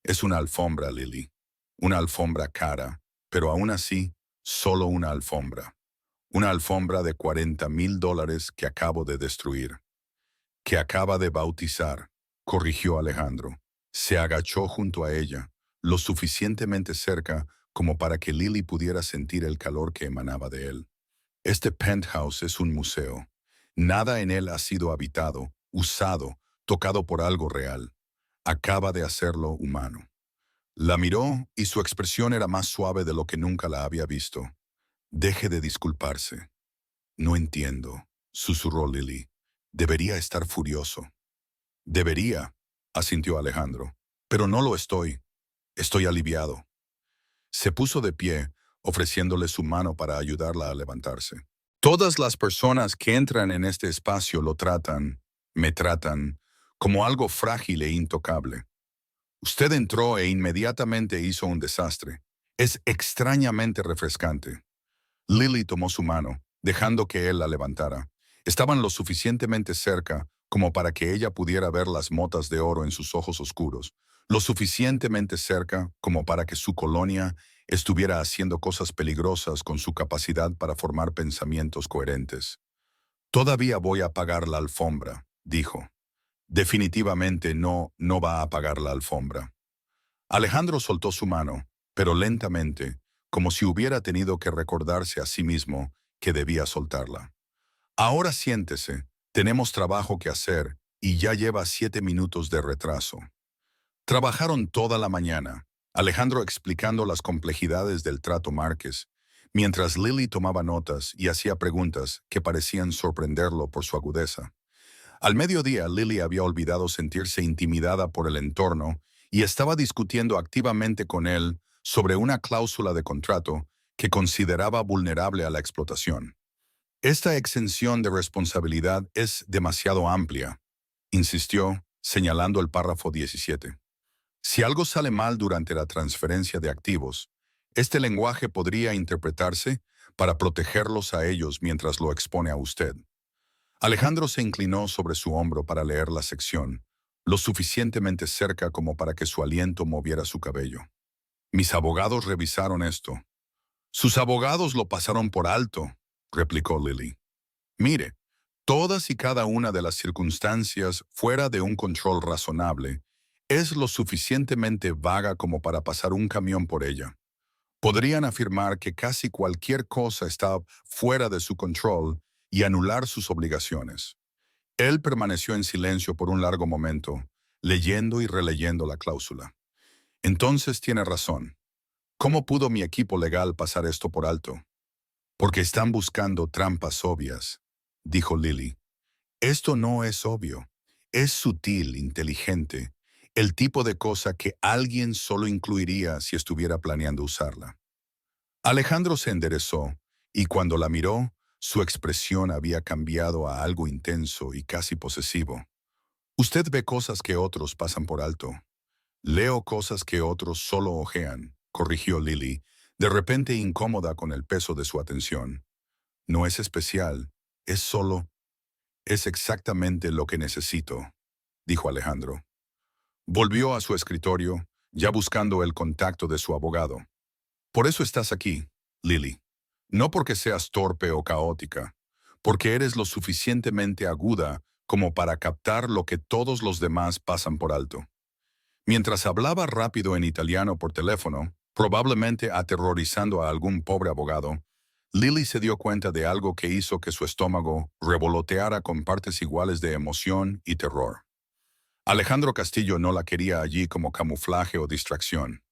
«Es una alfombra, Lily. Una alfombra cara, pero aún así, solo una alfombra. Una alfombra de $40,000 que acabo de destruir. Que acaba de bautizar», corrigió Alejandro. Se agachó junto a ella, lo suficientemente cerca como para que Lily pudiera sentir el calor que emanaba de él. «Este penthouse es un museo. Nada en él ha sido habitado, usado, tocado por algo real. Acaba de hacerlo humano». La miró y su expresión era más suave de lo que nunca la había visto. «Deje de disculparse». «No entiendo», susurró Lily. «Debería estar furioso». «Debería», asintió Alejandro. «Pero no lo estoy. Estoy aliviado». Se puso de pie, ofreciéndole su mano para ayudarla a levantarse. Todas las personas que entran en este espacio me tratan, como algo frágil e intocable. Usted entró e inmediatamente hizo un desastre. Es extrañamente refrescante. Lily tomó su mano, dejando que él la levantara. Estaban lo suficientemente cerca como para que ella pudiera ver las motas de oro en sus ojos oscuros, lo suficientemente cerca como para que su colonia estuviera haciendo cosas peligrosas con su capacidad para formar pensamientos coherentes. Todavía voy a apagar la alfombra, dijo. Definitivamente no va a apagar la alfombra. Alejandro soltó su mano, pero lentamente, como si hubiera tenido que recordarse a sí mismo que debía soltarla. Ahora siéntese, tenemos trabajo que hacer y ya lleva 7 minutos de retraso. Trabajaron toda la mañana, Alejandro explicando las complejidades del trato Márquez, mientras Lily tomaba notas y hacía preguntas que parecían sorprenderlo por su agudeza. Al mediodía, Lily había olvidado sentirse intimidada por el entorno y estaba discutiendo activamente con él sobre una cláusula de contrato que consideraba vulnerable a la explotación. Esta exención de responsabilidad es demasiado amplia, insistió, señalando el párrafo 17. Si algo sale mal durante la transferencia de activos, este lenguaje podría interpretarse para protegerlos a ellos mientras lo expone a usted. Alejandro se inclinó sobre su hombro para leer la sección, lo suficientemente cerca como para que su aliento moviera su cabello. Mis abogados revisaron esto. Sus abogados lo pasaron por alto, replicó Lily. Mire, todas y cada una de las circunstancias fuera de un control razonable es lo suficientemente vaga como para pasar un camión por ella. Podrían afirmar que casi cualquier cosa está fuera de su control y anular sus obligaciones. Él permaneció en silencio por un largo momento, leyendo y releyendo la cláusula. Entonces tiene razón. ¿Cómo pudo mi equipo legal pasar esto por alto? Porque están buscando trampas obvias, dijo Lily. Esto no es obvio. Es sutil, inteligente, el tipo de cosa que alguien solo incluiría si estuviera planeando usarla. Alejandro se enderezó, y cuando la miró, su expresión había cambiado a algo intenso y casi posesivo. Usted ve cosas que otros pasan por alto. Leo cosas que otros solo ojean, corrigió Lily, de repente incómoda con el peso de su atención. No es especial, es exactamente lo que necesito, dijo Alejandro. Volvió a su escritorio, ya buscando el contacto de su abogado. Por eso estás aquí, Lily. No porque seas torpe o caótica, porque eres lo suficientemente aguda como para captar lo que todos los demás pasan por alto. Mientras hablaba rápido en italiano por teléfono, probablemente aterrorizando a algún pobre abogado, Lily se dio cuenta de algo que hizo que su estómago revoloteara con partes iguales de emoción y terror. Alejandro Castillo no la quería allí como camuflaje o distracción.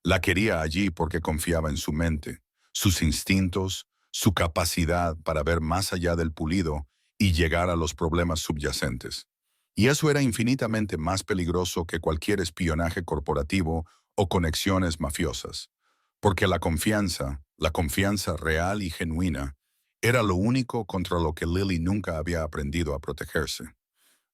La quería allí porque confiaba en su mente, sus instintos, su capacidad para ver más allá del pulido y llegar a los problemas subyacentes. Y eso era infinitamente más peligroso que cualquier espionaje corporativo o conexiones mafiosas, porque la confianza real y genuina, era lo único contra lo que Lily nunca había aprendido a protegerse.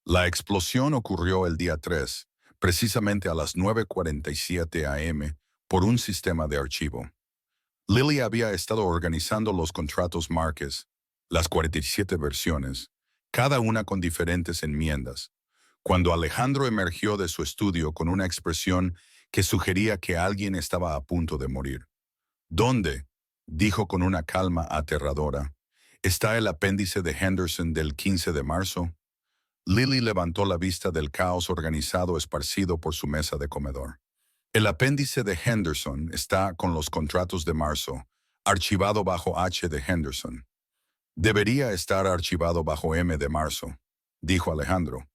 La explosión ocurrió el día 3, precisamente a las 9:47 a.m., por un sistema de archivo. Lily había estado organizando los contratos Márquez, las 47 versiones, cada una con diferentes enmiendas, cuando Alejandro emergió de su estudio con una expresión que sugería que alguien estaba a punto de morir. ¿Dónde? Dijo con una calma aterradora. ¿Está el apéndice de Henderson del 15 de marzo? Lily levantó la vista del caos organizado esparcido por su mesa de comedor. El apéndice de Henderson está con los contratos de marzo, archivado bajo H de Henderson. Debería estar archivado bajo M de marzo, dijo Alejandro.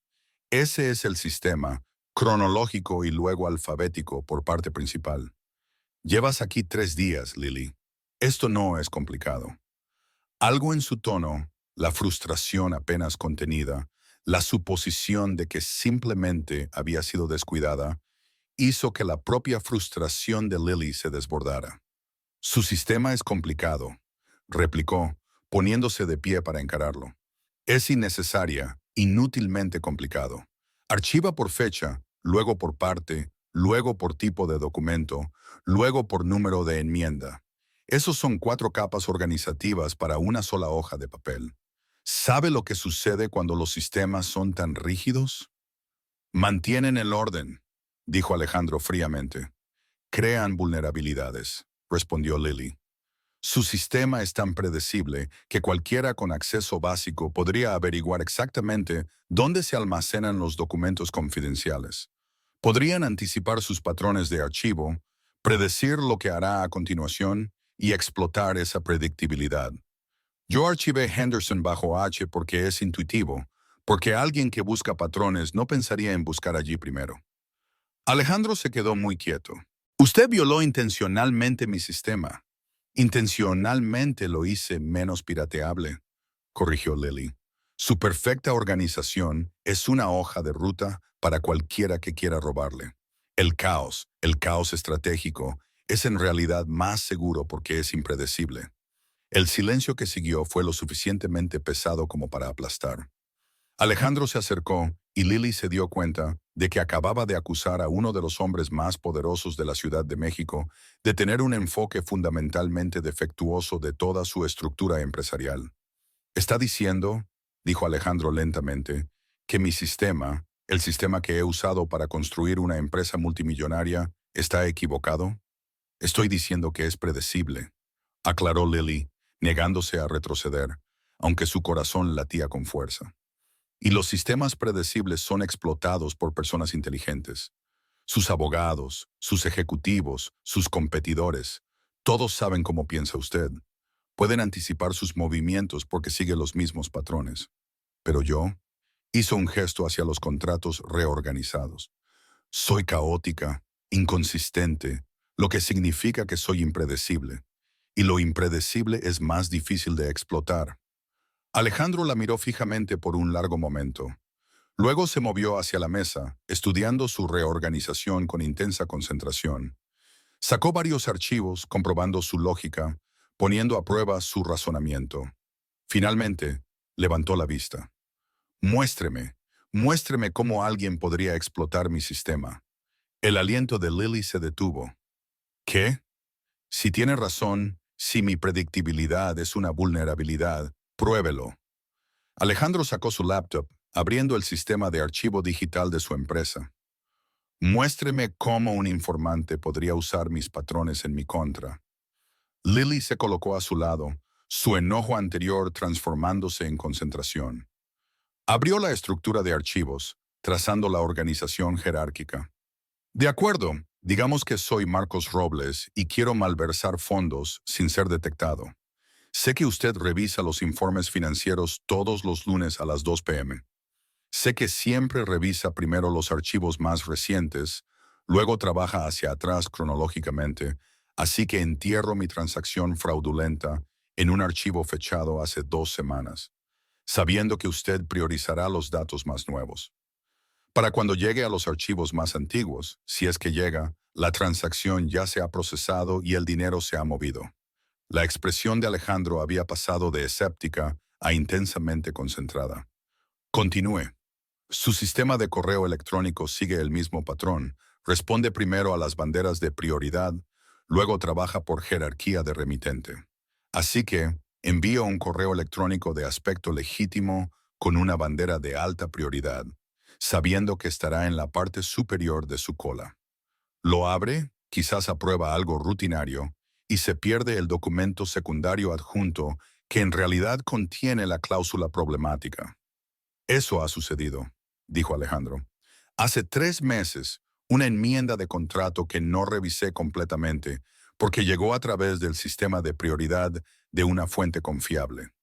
Ese es el sistema, cronológico y luego alfabético por parte principal. Llevas aquí 3 días, Lily. Esto no es complicado. Algo en su tono, la frustración apenas contenida, la suposición de que simplemente había sido descuidada, hizo que la propia frustración de Lily se desbordara. Su sistema es complicado, replicó, poniéndose de pie para encararlo. Es innecesaria, inútilmente complicado. Archiva por fecha, luego por parte, luego por tipo de documento, luego por número de enmienda. Esos son 4 capas organizativas para una sola hoja de papel. ¿Sabe lo que sucede cuando los sistemas son tan rígidos? Mantienen el orden, dijo Alejandro fríamente. Crean vulnerabilidades, respondió Lily. Su sistema es tan predecible que cualquiera con acceso básico podría averiguar exactamente dónde se almacenan los documentos confidenciales. Podrían anticipar sus patrones de archivo, predecir lo que hará a continuación y explotar esa predictibilidad. Yo archivé Henderson bajo H porque es intuitivo, porque alguien que busca patrones no pensaría en buscar allí primero. Alejandro se quedó muy quieto. Usted violó intencionalmente mi sistema. Intencionalmente lo hice menos pirateable, corrigió Lily. Su perfecta organización es una hoja de ruta para cualquiera que quiera robarle. El caos estratégico, es en realidad más seguro porque es impredecible. El silencio que siguió fue lo suficientemente pesado como para aplastar. Alejandro se acercó y Lily se dio cuenta de que acababa de acusar a uno de los hombres más poderosos de la Ciudad de México de tener un enfoque fundamentalmente defectuoso de toda su estructura empresarial. «Está diciendo», dijo Alejandro lentamente, «que mi sistema, el sistema que he usado para construir una empresa multimillonaria, está equivocado. Estoy diciendo que es predecible», aclaró Lily, negándose a retroceder, aunque su corazón latía con fuerza. Y los sistemas predecibles son explotados por personas inteligentes. Sus abogados, sus ejecutivos, sus competidores, todos saben cómo piensa usted. Pueden anticipar sus movimientos porque sigue los mismos patrones. Pero yo hizo un gesto hacia los contratos reorganizados. Soy caótica, inconsistente, lo que significa que soy impredecible. Y lo impredecible es más difícil de explotar. Alejandro la miró fijamente por un largo momento. Luego se movió hacia la mesa, estudiando su reorganización con intensa concentración. Sacó varios archivos, comprobando su lógica, poniendo a prueba su razonamiento. Finalmente, levantó la vista. Muéstreme, muéstreme cómo alguien podría explotar mi sistema. El aliento de Lily se detuvo. ¿Qué? Si tiene razón, si mi predictibilidad es una vulnerabilidad, pruébelo. Alejandro sacó su laptop, abriendo el sistema de archivo digital de su empresa. Muéstreme cómo un informante podría usar mis patrones en mi contra. Lily se colocó a su lado, su enojo anterior transformándose en concentración. Abrió la estructura de archivos, trazando la organización jerárquica. De acuerdo, digamos que soy Marcos Robles y quiero malversar fondos sin ser detectado. Sé que usted revisa los informes financieros todos los lunes a las 2 p.m. Sé que siempre revisa primero los archivos más recientes, luego trabaja hacia atrás cronológicamente, así que entierro mi transacción fraudulenta en un archivo fechado hace 2 semanas, sabiendo que usted priorizará los datos más nuevos. Para cuando llegue a los archivos más antiguos, si es que llega, la transacción ya se ha procesado y el dinero se ha movido. La expresión de Alejandro había pasado de escéptica a intensamente concentrada. Continúe. Su sistema de correo electrónico sigue el mismo patrón. Responde primero a las banderas de prioridad, luego trabaja por jerarquía de remitente. Así que envía un correo electrónico de aspecto legítimo con una bandera de alta prioridad, sabiendo que estará en la parte superior de su cola. Lo abre, quizás aprueba algo rutinario, y se pierde el documento secundario adjunto que en realidad contiene la cláusula problemática. Eso ha sucedido, dijo Alejandro. Hace 3 meses, una enmienda de contrato que no revisé completamente porque llegó a través del sistema de prioridad de una fuente confiable.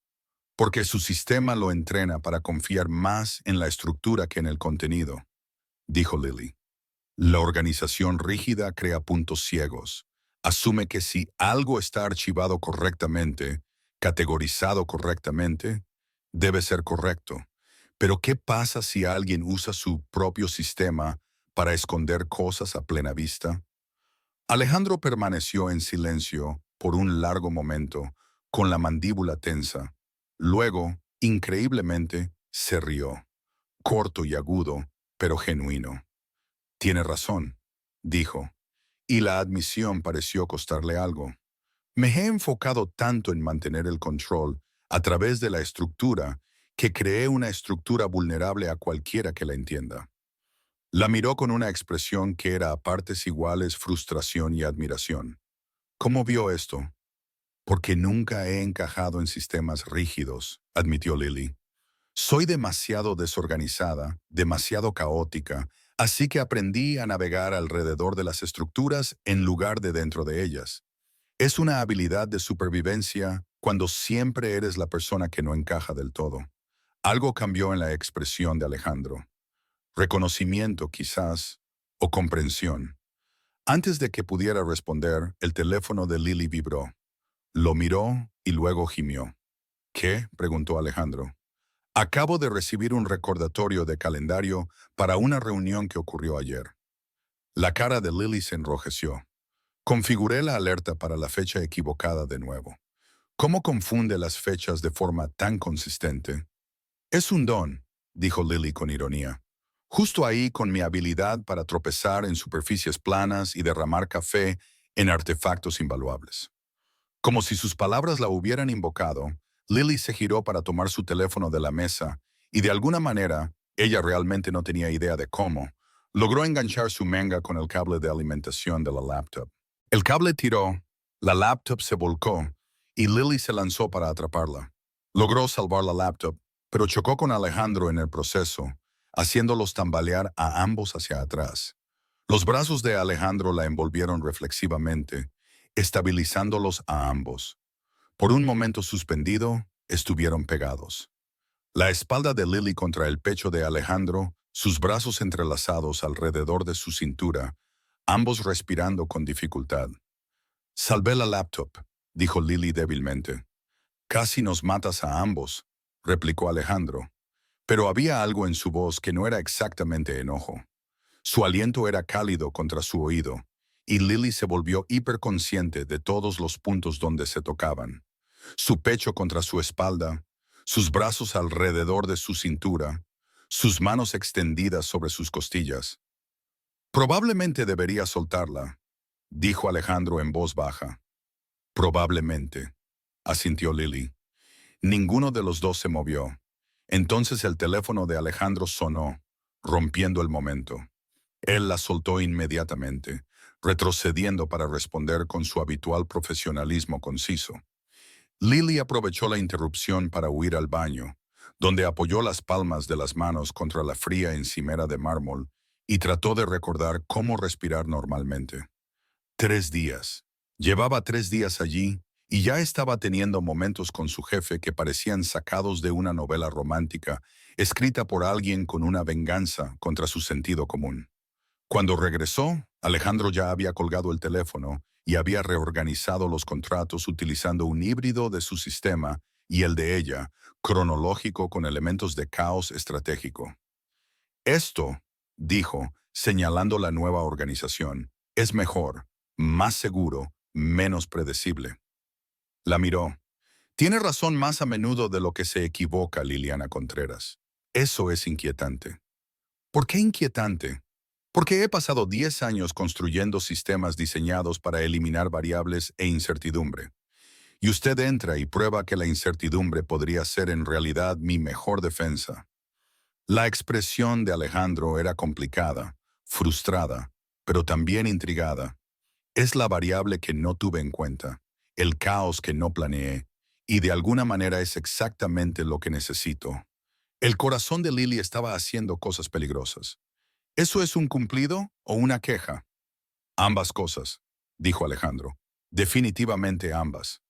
Porque su sistema lo entrena para confiar más en la estructura que en el contenido, dijo Lily. La organización rígida crea puntos ciegos. Asume que si algo está archivado correctamente, categorizado correctamente, debe ser correcto. Pero ¿qué pasa si alguien usa su propio sistema para esconder cosas a plena vista? Alejandro permaneció en silencio por un largo momento, con la mandíbula tensa. Luego, increíblemente, se rió, corto y agudo, pero genuino. Tiene razón, dijo, y la admisión pareció costarle algo. Me he enfocado tanto en mantener el control a través de la estructura que creé una estructura vulnerable a cualquiera que la entienda. La miró con una expresión que era a partes iguales frustración y admiración. ¿Cómo vio esto? Porque nunca he encajado en sistemas rígidos, admitió Lily. Soy demasiado desorganizada, demasiado caótica, así que aprendí a navegar alrededor de las estructuras en lugar de dentro de ellas. Es una habilidad de supervivencia cuando siempre eres la persona que no encaja del todo. Algo cambió en la expresión de Alejandro. Reconocimiento, quizás, o comprensión. Antes de que pudiera responder, el teléfono de Lily vibró. Lo miró y luego gimió. ¿Qué? Preguntó Alejandro. Acabo de recibir un recordatorio de calendario para una reunión que ocurrió ayer. La cara de Lily se enrojeció. Configuré la alerta para la fecha equivocada de nuevo. ¿Cómo confunde las fechas de forma tan consistente? Es un don, dijo Lily con ironía. Justo ahí con mi habilidad para tropezar en superficies planas y derramar café en artefactos invaluables. Como si sus palabras la hubieran invocado, Lily se giró para tomar su teléfono de la mesa y de alguna manera, ella realmente no tenía idea de cómo, logró enganchar su manga con el cable de alimentación de la laptop. El cable tiró, la laptop se volcó y Lily se lanzó para atraparla. Logró salvar la laptop, pero chocó con Alejandro en el proceso, haciéndolos tambalear a ambos hacia atrás. Los brazos de Alejandro la envolvieron reflexivamente, estabilizándolos a ambos. Por un momento suspendido, estuvieron pegados. La espalda de Lily contra el pecho de Alejandro, sus brazos entrelazados alrededor de su cintura, ambos respirando con dificultad. Salvé la laptop, dijo Lily débilmente. Casi nos matas a ambos, replicó Alejandro. Pero había algo en su voz que no era exactamente enojo. Su aliento era cálido contra su oído, y Lily se volvió hiperconsciente de todos los puntos donde se tocaban. Su pecho contra su espalda, sus brazos alrededor de su cintura, sus manos extendidas sobre sus costillas. Probablemente debería soltarla, dijo Alejandro en voz baja. Probablemente, asintió Lily. Ninguno de los dos se movió. Entonces el teléfono de Alejandro sonó, rompiendo el momento. Él la soltó inmediatamente, retrocediendo para responder con su habitual profesionalismo conciso. Lily aprovechó la interrupción para huir al baño, donde apoyó las palmas de las manos contra la fría encimera de mármol y trató de recordar cómo respirar normalmente. 3 días. Llevaba 3 días allí y ya estaba teniendo momentos con su jefe que parecían sacados de una novela romántica, escrita por alguien con una venganza contra su sentido común. Cuando regresó, Alejandro ya había colgado el teléfono y había reorganizado los contratos utilizando un híbrido de su sistema y el de ella, cronológico con elementos de caos estratégico. Esto, dijo, señalando la nueva organización, es mejor, más seguro, menos predecible. La miró. Tiene razón más a menudo de lo que se equivoca, Liliana Contreras. Eso es inquietante. ¿Por qué inquietante? Porque he pasado 10 años construyendo sistemas diseñados para eliminar variables e incertidumbre. Y usted entra y prueba que la incertidumbre podría ser en realidad mi mejor defensa. La expresión de Alejandro era complicada, frustrada, pero también intrigada. Es la variable que no tuve en cuenta, el caos que no planeé, y de alguna manera es exactamente lo que necesito. El corazón de Lily estaba haciendo cosas peligrosas. ¿Eso es un cumplido o una queja? Ambas cosas, dijo Alejandro. Definitivamente ambas.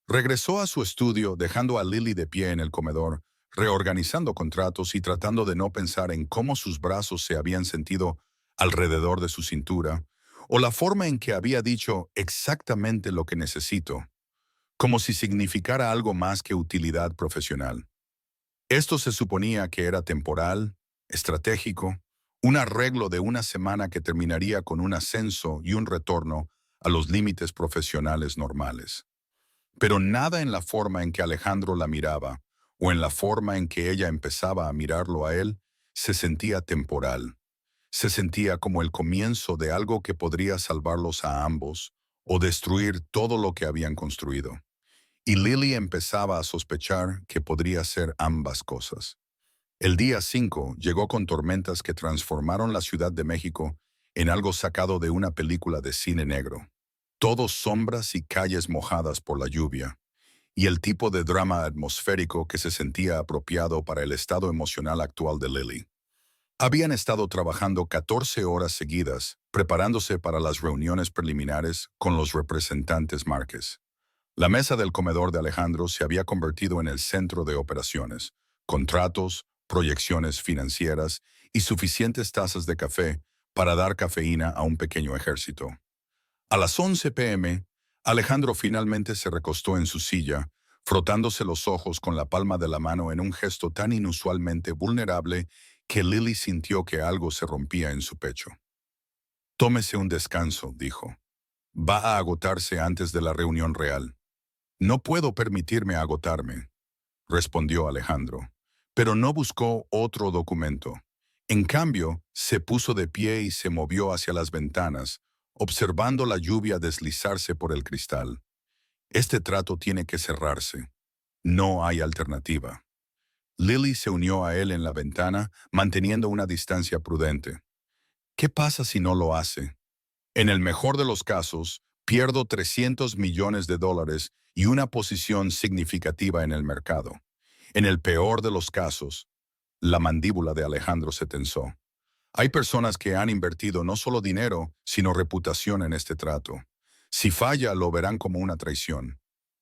Regresó a su estudio dejando a Lily de pie en el comedor, reorganizando contratos y tratando de no pensar en cómo sus brazos se habían sentido alrededor de su cintura, o la forma en que había dicho exactamente lo que necesito, como si significara algo más que utilidad profesional. Esto se suponía que era temporal, estratégico, un arreglo de una semana que terminaría con un ascenso y un retorno a los límites profesionales normales. Pero nada en la forma en que Alejandro la miraba, o en la forma en que ella empezaba a mirarlo a él, se sentía temporal. Se sentía como el comienzo de algo que podría salvarlos a ambos, o destruir todo lo que habían construido. Y Lily empezaba a sospechar que podría ser ambas cosas. El día 5 llegó con tormentas que transformaron la Ciudad de México en algo sacado de una película de cine negro. Todos sombras y calles mojadas por la lluvia, y el tipo de drama atmosférico que se sentía apropiado para el estado emocional actual de Lily. Habían estado trabajando 14 horas seguidas, preparándose para las reuniones preliminares con los representantes Márquez. La mesa del comedor de Alejandro se había convertido en el centro de operaciones, contratos, proyecciones financieras y suficientes tazas de café para dar cafeína a un pequeño ejército. A las 11 p.m., Alejandro finalmente se recostó en su silla, frotándose los ojos con la palma de la mano en un gesto tan inusualmente vulnerable que Lily sintió que algo se rompía en su pecho. «Tómese un descanso», dijo. «Va a agotarse antes de la reunión real». «No puedo permitirme agotarme», respondió Alejandro, pero no buscó otro documento. En cambio, se puso de pie y se movió hacia las ventanas, observando la lluvia deslizarse por el cristal. «Este trato tiene que cerrarse. No hay alternativa». Lily se unió a él en la ventana, manteniendo una distancia prudente. «¿Qué pasa si no lo hace? En el mejor de los casos, pierdo 300 millones de dólares y una posición significativa en el mercado. En el peor de los casos, la mandíbula de Alejandro se tensó. Hay personas que han invertido no solo dinero, sino reputación en este trato. Si falla, lo verán como una traición.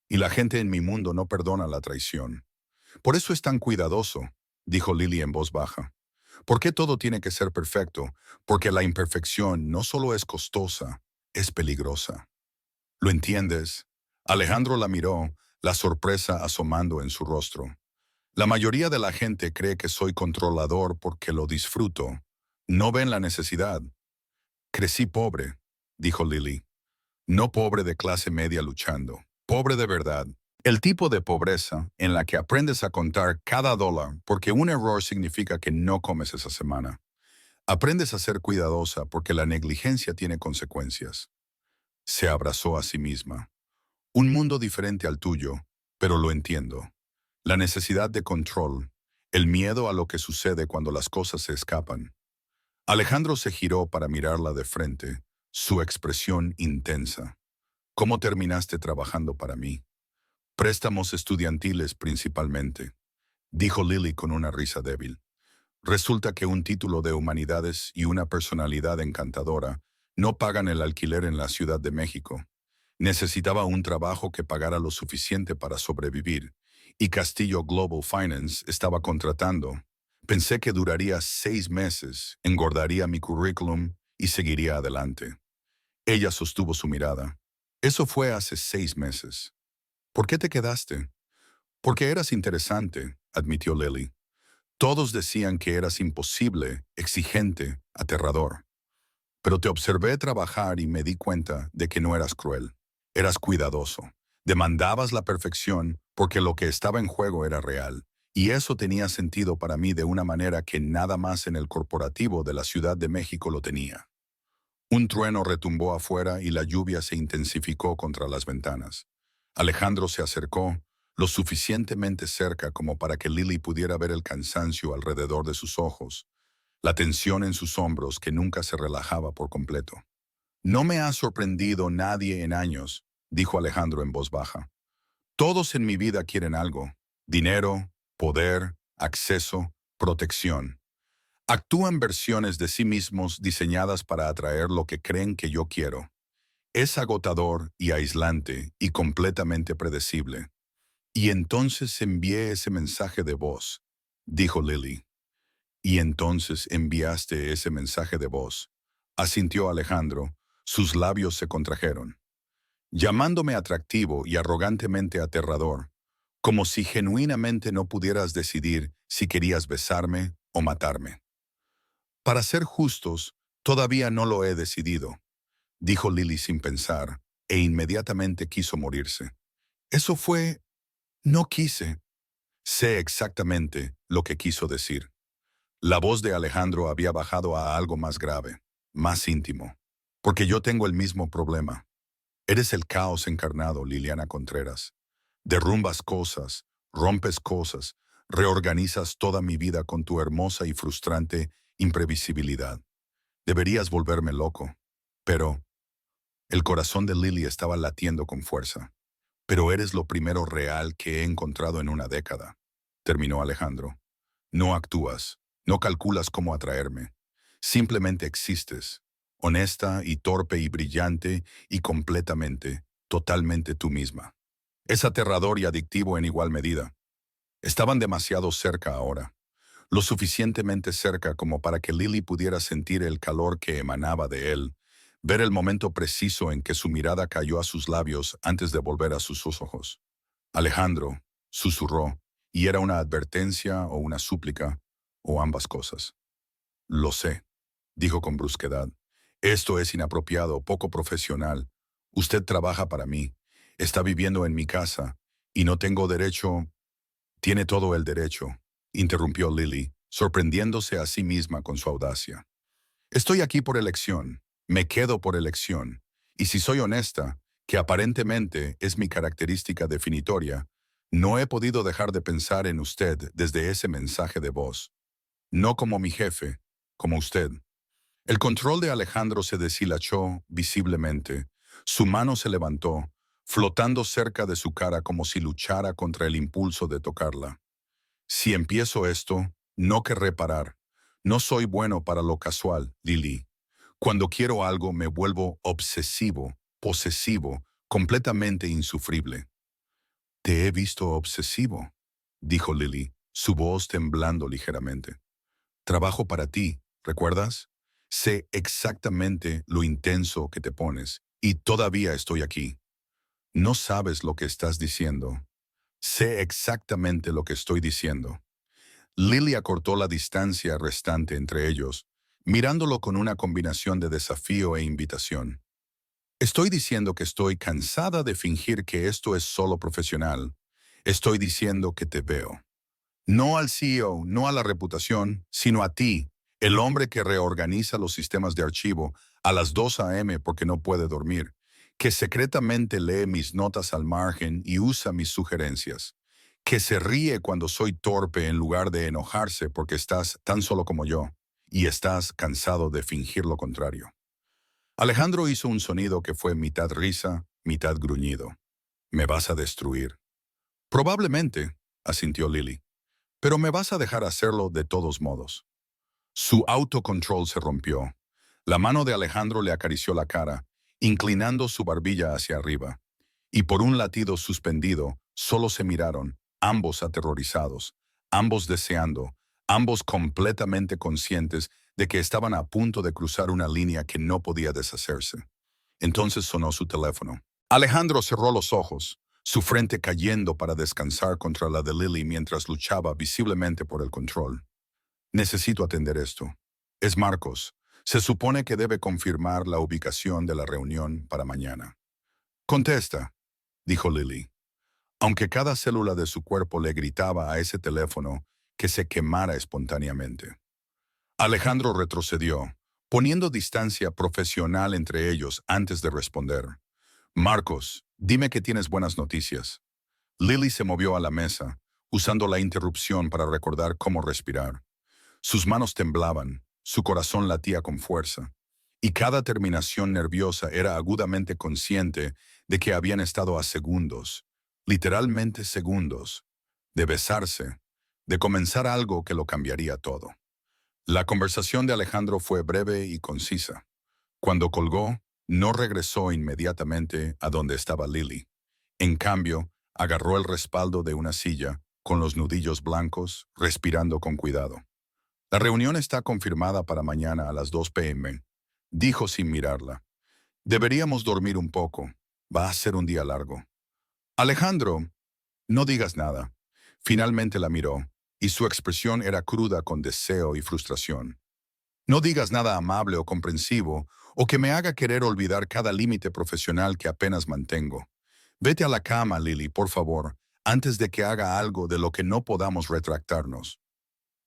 Y la gente en mi mundo no perdona la traición. Por eso es tan cuidadoso», dijo Lily en voz baja. «¿Por qué todo tiene que ser perfecto? Porque la imperfección no solo es costosa, es peligrosa». «¿Lo entiendes?» Alejandro la miró, la sorpresa asomando en su rostro. «La mayoría de la gente cree que soy controlador porque lo disfruto. No ven la necesidad». «Crecí pobre», dijo Lily. «No pobre de clase media luchando, pobre de verdad. El tipo de pobreza en la que aprendes a contar cada dólar porque un error significa que no comes esa semana. Aprendes a ser cuidadosa porque la negligencia tiene consecuencias». Se abrazó a sí misma. «Un mundo diferente al tuyo, pero lo entiendo. La necesidad de control, el miedo a lo que sucede cuando las cosas se escapan». Alejandro se giró para mirarla de frente, su expresión intensa. «¿Cómo terminaste trabajando para mí?» «Préstamos estudiantiles principalmente», dijo Lily con una risa débil. «Resulta que un título de humanidades y una personalidad encantadora no pagan el alquiler en la Ciudad de México. Necesitaba un trabajo que pagara lo suficiente para sobrevivir, y Castillo Global Finance estaba contratando. Pensé que duraría 6 meses, engordaría mi currículum y seguiría adelante». Ella sostuvo su mirada. «Eso fue hace 6 meses. ¿Por qué te quedaste?» «Porque eras interesante», admitió Lily. «Todos decían que eras imposible, exigente, aterrador. Pero te observé trabajar y me di cuenta de que no eras cruel. Eras cuidadoso. Demandabas la perfección porque lo que estaba en juego era real. Y eso tenía sentido para mí de una manera que nada más en el corporativo de la Ciudad de México lo tenía». Un trueno retumbó afuera y la lluvia se intensificó contra las ventanas. Alejandro se acercó, lo suficientemente cerca como para que Lily pudiera ver el cansancio alrededor de sus ojos, la tensión en sus hombros que nunca se relajaba por completo. «No me ha sorprendido nadie en años», dijo Alejandro en voz baja. «Todos en mi vida quieren algo: dinero, poder, acceso, protección. Actúan versiones de sí mismos diseñadas para atraer lo que creen que yo quiero. Es agotador y aislante y completamente predecible». «Y entonces envié ese mensaje de voz», dijo Lily. «Y entonces enviaste ese mensaje de voz», asintió Alejandro. Sus labios se contrajeron. «Llamándome atractivo y arrogantemente aterrador, como si genuinamente no pudieras decidir si querías besarme o matarme. Para ser justos, todavía no lo he decidido. dijo Lily sin pensar, e inmediatamente quiso morirse. Eso fue... No quise. Sé exactamente lo que quiso decir. La voz de Alejandro había bajado a algo más grave, más íntimo. Porque yo tengo el mismo problema. Eres el caos encarnado, Liliana Contreras. Derrumbas cosas, rompes cosas, reorganizas toda mi vida con tu hermosa y frustrante imprevisibilidad. Deberías volverme loco. Pero el corazón de Lily estaba latiendo con fuerza. Pero eres lo primero real que he encontrado en una década, terminó Alejandro. No actúas, no calculas cómo atraerme. Simplemente existes, honesta y torpe y brillante y completamente, totalmente tú misma. Es aterrador y adictivo en igual medida. Estaban demasiado cerca ahora, lo suficientemente cerca como para que Lily pudiera sentir el calor que emanaba de él, ver el momento preciso en que su mirada cayó a sus labios antes de volver a sus ojos. Alejandro, susurró, y era una advertencia o una súplica, o ambas cosas. Lo sé, dijo con brusquedad. Esto es inapropiado, poco profesional. Usted trabaja para mí, está viviendo en mi casa, y no tengo derecho... Tiene todo el derecho, interrumpió Lily, sorprendiéndose a sí misma con su audacia. Estoy aquí por elección, me quedo por elección, y si soy honesta, que aparentemente es mi característica definitoria, no he podido dejar de pensar en usted desde ese mensaje de voz. No como mi jefe, como usted. El control de Alejandro se deshilachó visiblemente. Su mano se levantó, flotando cerca de su cara como si luchara contra el impulso de tocarla. Si empiezo esto, no querré parar. No soy bueno para lo casual, Lily. Cuando quiero algo me vuelvo obsesivo, posesivo, completamente insufrible. Te he visto obsesivo, dijo Lily, su voz temblando ligeramente. Trabajo para ti, ¿recuerdas? Sé exactamente lo intenso que te pones, y todavía estoy aquí. No sabes lo que estás diciendo. Sé exactamente lo que estoy diciendo. Lily acortó la distancia restante entre ellos, mirándolo con una combinación de desafío e invitación. Estoy diciendo que estoy cansada de fingir que esto es solo profesional. Estoy diciendo que te veo. No al CEO, no a la reputación, sino a ti, el hombre que reorganiza los sistemas de archivo a las 2 a.m. porque no puede dormir, que secretamente lee mis notas al margen y usa mis sugerencias, que se ríe cuando soy torpe en lugar de enojarse porque estás tan solo como yo, y estás cansado de fingir lo contrario. Alejandro hizo un sonido que fue mitad risa, mitad gruñido. «Me vas a destruir». «Probablemente», asintió Lily. «Pero me vas a dejar hacerlo de todos modos». Su autocontrol se rompió. La mano de Alejandro le acarició la cara, inclinando su barbilla hacia arriba. Y por un latido suspendido, solo se miraron, ambos aterrorizados, ambos deseando, ambos completamente conscientes de que estaban a punto de cruzar una línea que no podía deshacerse. Entonces sonó su teléfono. Alejandro cerró los ojos, su frente cayendo para descansar contra la de Lily mientras luchaba visiblemente por el control. Necesito atender esto. Es Marcos. Se supone que debe confirmar la ubicación de la reunión para mañana. Contesta, dijo Lily, aunque cada célula de su cuerpo le gritaba a ese teléfono que se quemara espontáneamente. Alejandro retrocedió, poniendo distancia profesional entre ellos antes de responder. Marcos, dime que tienes buenas noticias. Lily se movió a la mesa, usando la interrupción para recordar cómo respirar. Sus manos temblaban, su corazón latía con fuerza, y cada terminación nerviosa era agudamente consciente de que habían estado a segundos, literalmente segundos, de besarse, de comenzar algo que lo cambiaría todo. La conversación de Alejandro fue breve y concisa. Cuando colgó, no regresó inmediatamente a donde estaba Lily. En cambio, agarró el respaldo de una silla, con los nudillos blancos, respirando con cuidado. La reunión está confirmada para mañana a las 2 p.m., dijo sin mirarla. Deberíamos dormir un poco. Va a ser un día largo. Alejandro, no digas nada. Finalmente la miró, y su expresión era cruda con deseo y frustración. No digas nada amable o comprensivo o que me haga querer olvidar cada límite profesional que apenas mantengo. Vete a la cama, Lily, por favor, antes de que haga algo de lo que no podamos retractarnos.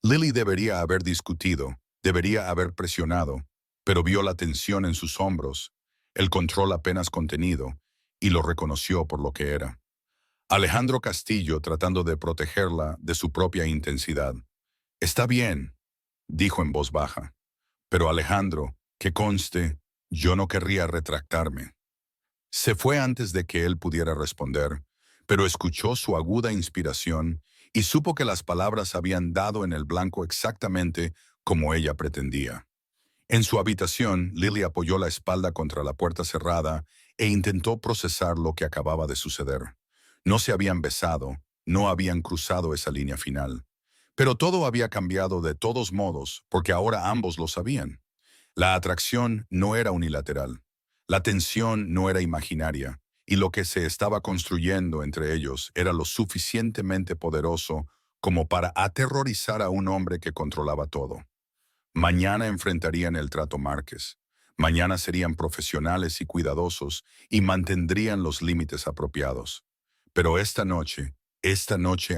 Lily debería haber discutido, debería haber presionado, pero vio la tensión en sus hombros, el control apenas contenido, y lo reconoció por lo que era. Alejandro Castillo tratando de protegerla de su propia intensidad. Está bien, dijo en voz baja. Pero Alejandro, que conste, yo no querría retractarme. Se fue antes de que él pudiera responder, pero escuchó su aguda inspiración y supo que las palabras habían dado en el blanco exactamente como ella pretendía. En su habitación, Lily apoyó la espalda contra la puerta cerrada e intentó procesar lo que acababa de suceder. No se habían besado, no habían cruzado esa línea final. Pero todo había cambiado de todos modos, porque ahora ambos lo sabían. La atracción no era unilateral. La tensión no era imaginaria, y lo que se estaba construyendo entre ellos era lo suficientemente poderoso como para aterrorizar a un hombre que controlaba todo. Mañana enfrentarían el trato Márquez. Mañana serían profesionales y cuidadosos y mantendrían los límites apropiados. Pero esta noche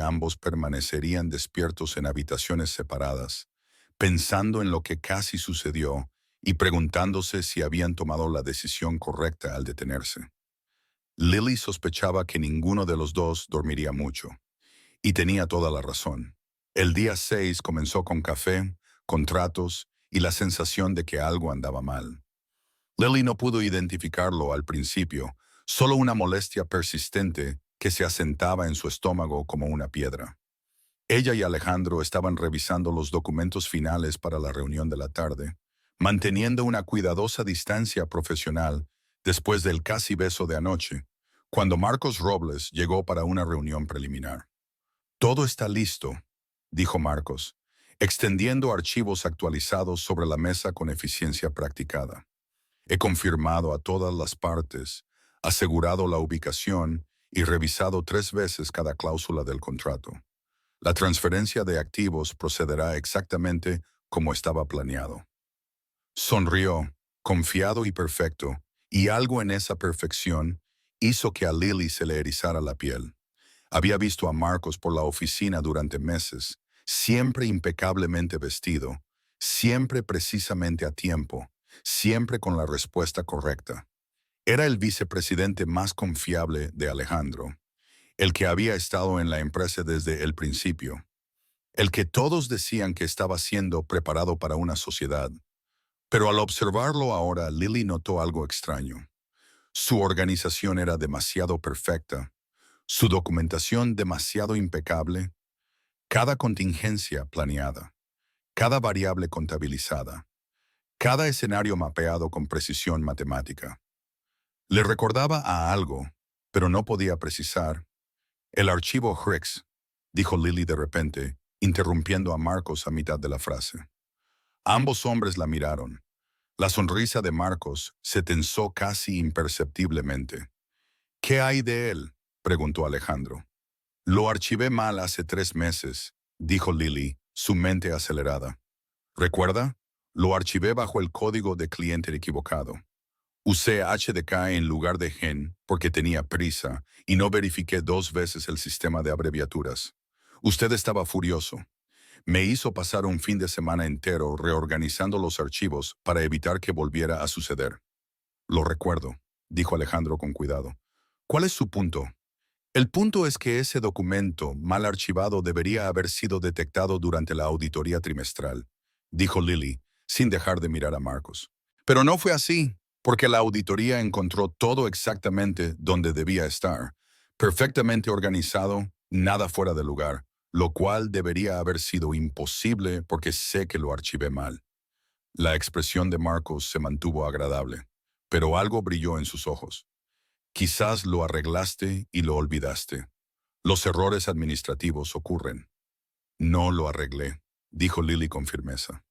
ambos permanecerían despiertos en habitaciones separadas, pensando en lo que casi sucedió y preguntándose si habían tomado la decisión correcta al detenerse. Lily sospechaba que ninguno de los dos dormiría mucho, y tenía toda la razón. El día 6 comenzó con café, contratos y la sensación de que algo andaba mal. Lily no pudo identificarlo al principio, solo una molestia persistente que se asentaba en su estómago como una piedra. Ella y Alejandro estaban revisando los documentos finales para la reunión de la tarde, manteniendo una cuidadosa distancia profesional después del casi beso de anoche, cuando Marcos Robles llegó para una reunión preliminar. Todo está listo, dijo Marcos, extendiendo archivos actualizados sobre la mesa con eficiencia practicada. He confirmado a todas las partes, asegurado la ubicación y revisado 3 veces cada cláusula del contrato. La transferencia de activos procederá exactamente como estaba planeado. Sonrió, confiado y perfecto, y algo en esa perfección hizo que a Lily se le erizara la piel. Había visto a Marcos por la oficina durante meses, siempre impecablemente vestido, siempre precisamente a tiempo, siempre con la respuesta correcta. Era el vicepresidente más confiable de Alejandro, el que había estado en la empresa desde el principio, el que todos decían que estaba siendo preparado para una sociedad. Pero al observarlo ahora, Lily notó algo extraño. Su organización era demasiado perfecta, su documentación demasiado impecable, cada contingencia planeada, cada variable contabilizada, cada escenario mapeado con precisión matemática. Le recordaba a algo, pero no podía precisar. El archivo Hrix, dijo Lily de repente, interrumpiendo a Marcos a mitad de la frase. Ambos hombres la miraron. La sonrisa de Marcos se tensó casi imperceptiblemente. ¿Qué hay de él?, preguntó Alejandro. Lo archivé mal hace 3 meses, dijo Lily, su mente acelerada. ¿Recuerda? Lo archivé bajo el código de cliente equivocado. Usé HDK en lugar de GEN porque tenía prisa y no verifiqué 2 veces el sistema de abreviaturas. Usted estaba furioso. Me hizo pasar un fin de semana entero reorganizando los archivos para evitar que volviera a suceder. Lo recuerdo, dijo Alejandro con cuidado. ¿Cuál es su punto? El punto es que ese documento mal archivado debería haber sido detectado durante la auditoría trimestral, dijo Lily, sin dejar de mirar a Marcos. Pero no fue así, porque la auditoría encontró todo exactamente donde debía estar, perfectamente organizado, nada fuera de lugar, lo cual debería haber sido imposible porque sé que lo archivé mal. La expresión de Marcos se mantuvo agradable, pero algo brilló en sus ojos. Quizás lo arreglaste y lo olvidaste. Los errores administrativos ocurren. No lo arreglé, dijo Lily con firmeza.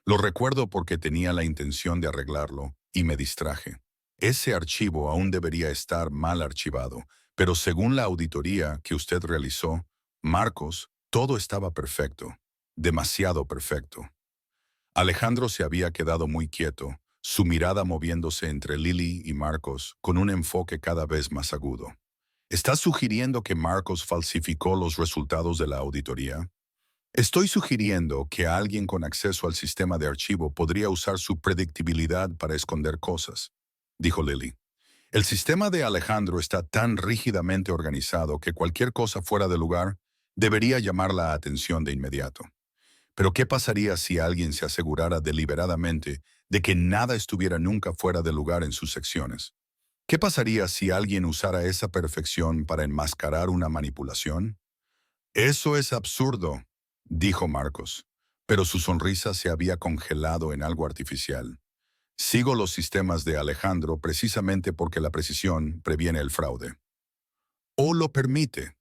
Lo recuerdo porque tenía la intención de arreglarlo y me distraje. Ese archivo aún debería estar mal archivado, pero según la auditoría que usted realizó, Marcos, todo estaba perfecto, demasiado perfecto. Alejandro se había quedado muy quieto, su mirada moviéndose entre Lily y Marcos con un enfoque cada vez más agudo. ¿Estás sugiriendo que Marcos falsificó los resultados de la auditoría? Estoy sugiriendo que alguien con acceso al sistema de archivo podría usar su predictibilidad para esconder cosas, dijo Lily. El sistema de Alejandro está tan rígidamente organizado que cualquier cosa fuera de lugar debería llamar la atención de inmediato. Pero ¿qué pasaría si alguien se asegurara deliberadamente de que nada estuviera nunca fuera de lugar en sus secciones? ¿Qué pasaría si alguien usara esa perfección para enmascarar una manipulación? Eso es absurdo, dijo Marcos, pero su sonrisa se había congelado en algo artificial. Sigo los sistemas de Alejandro precisamente porque la precisión previene el fraude. «O lo permite»,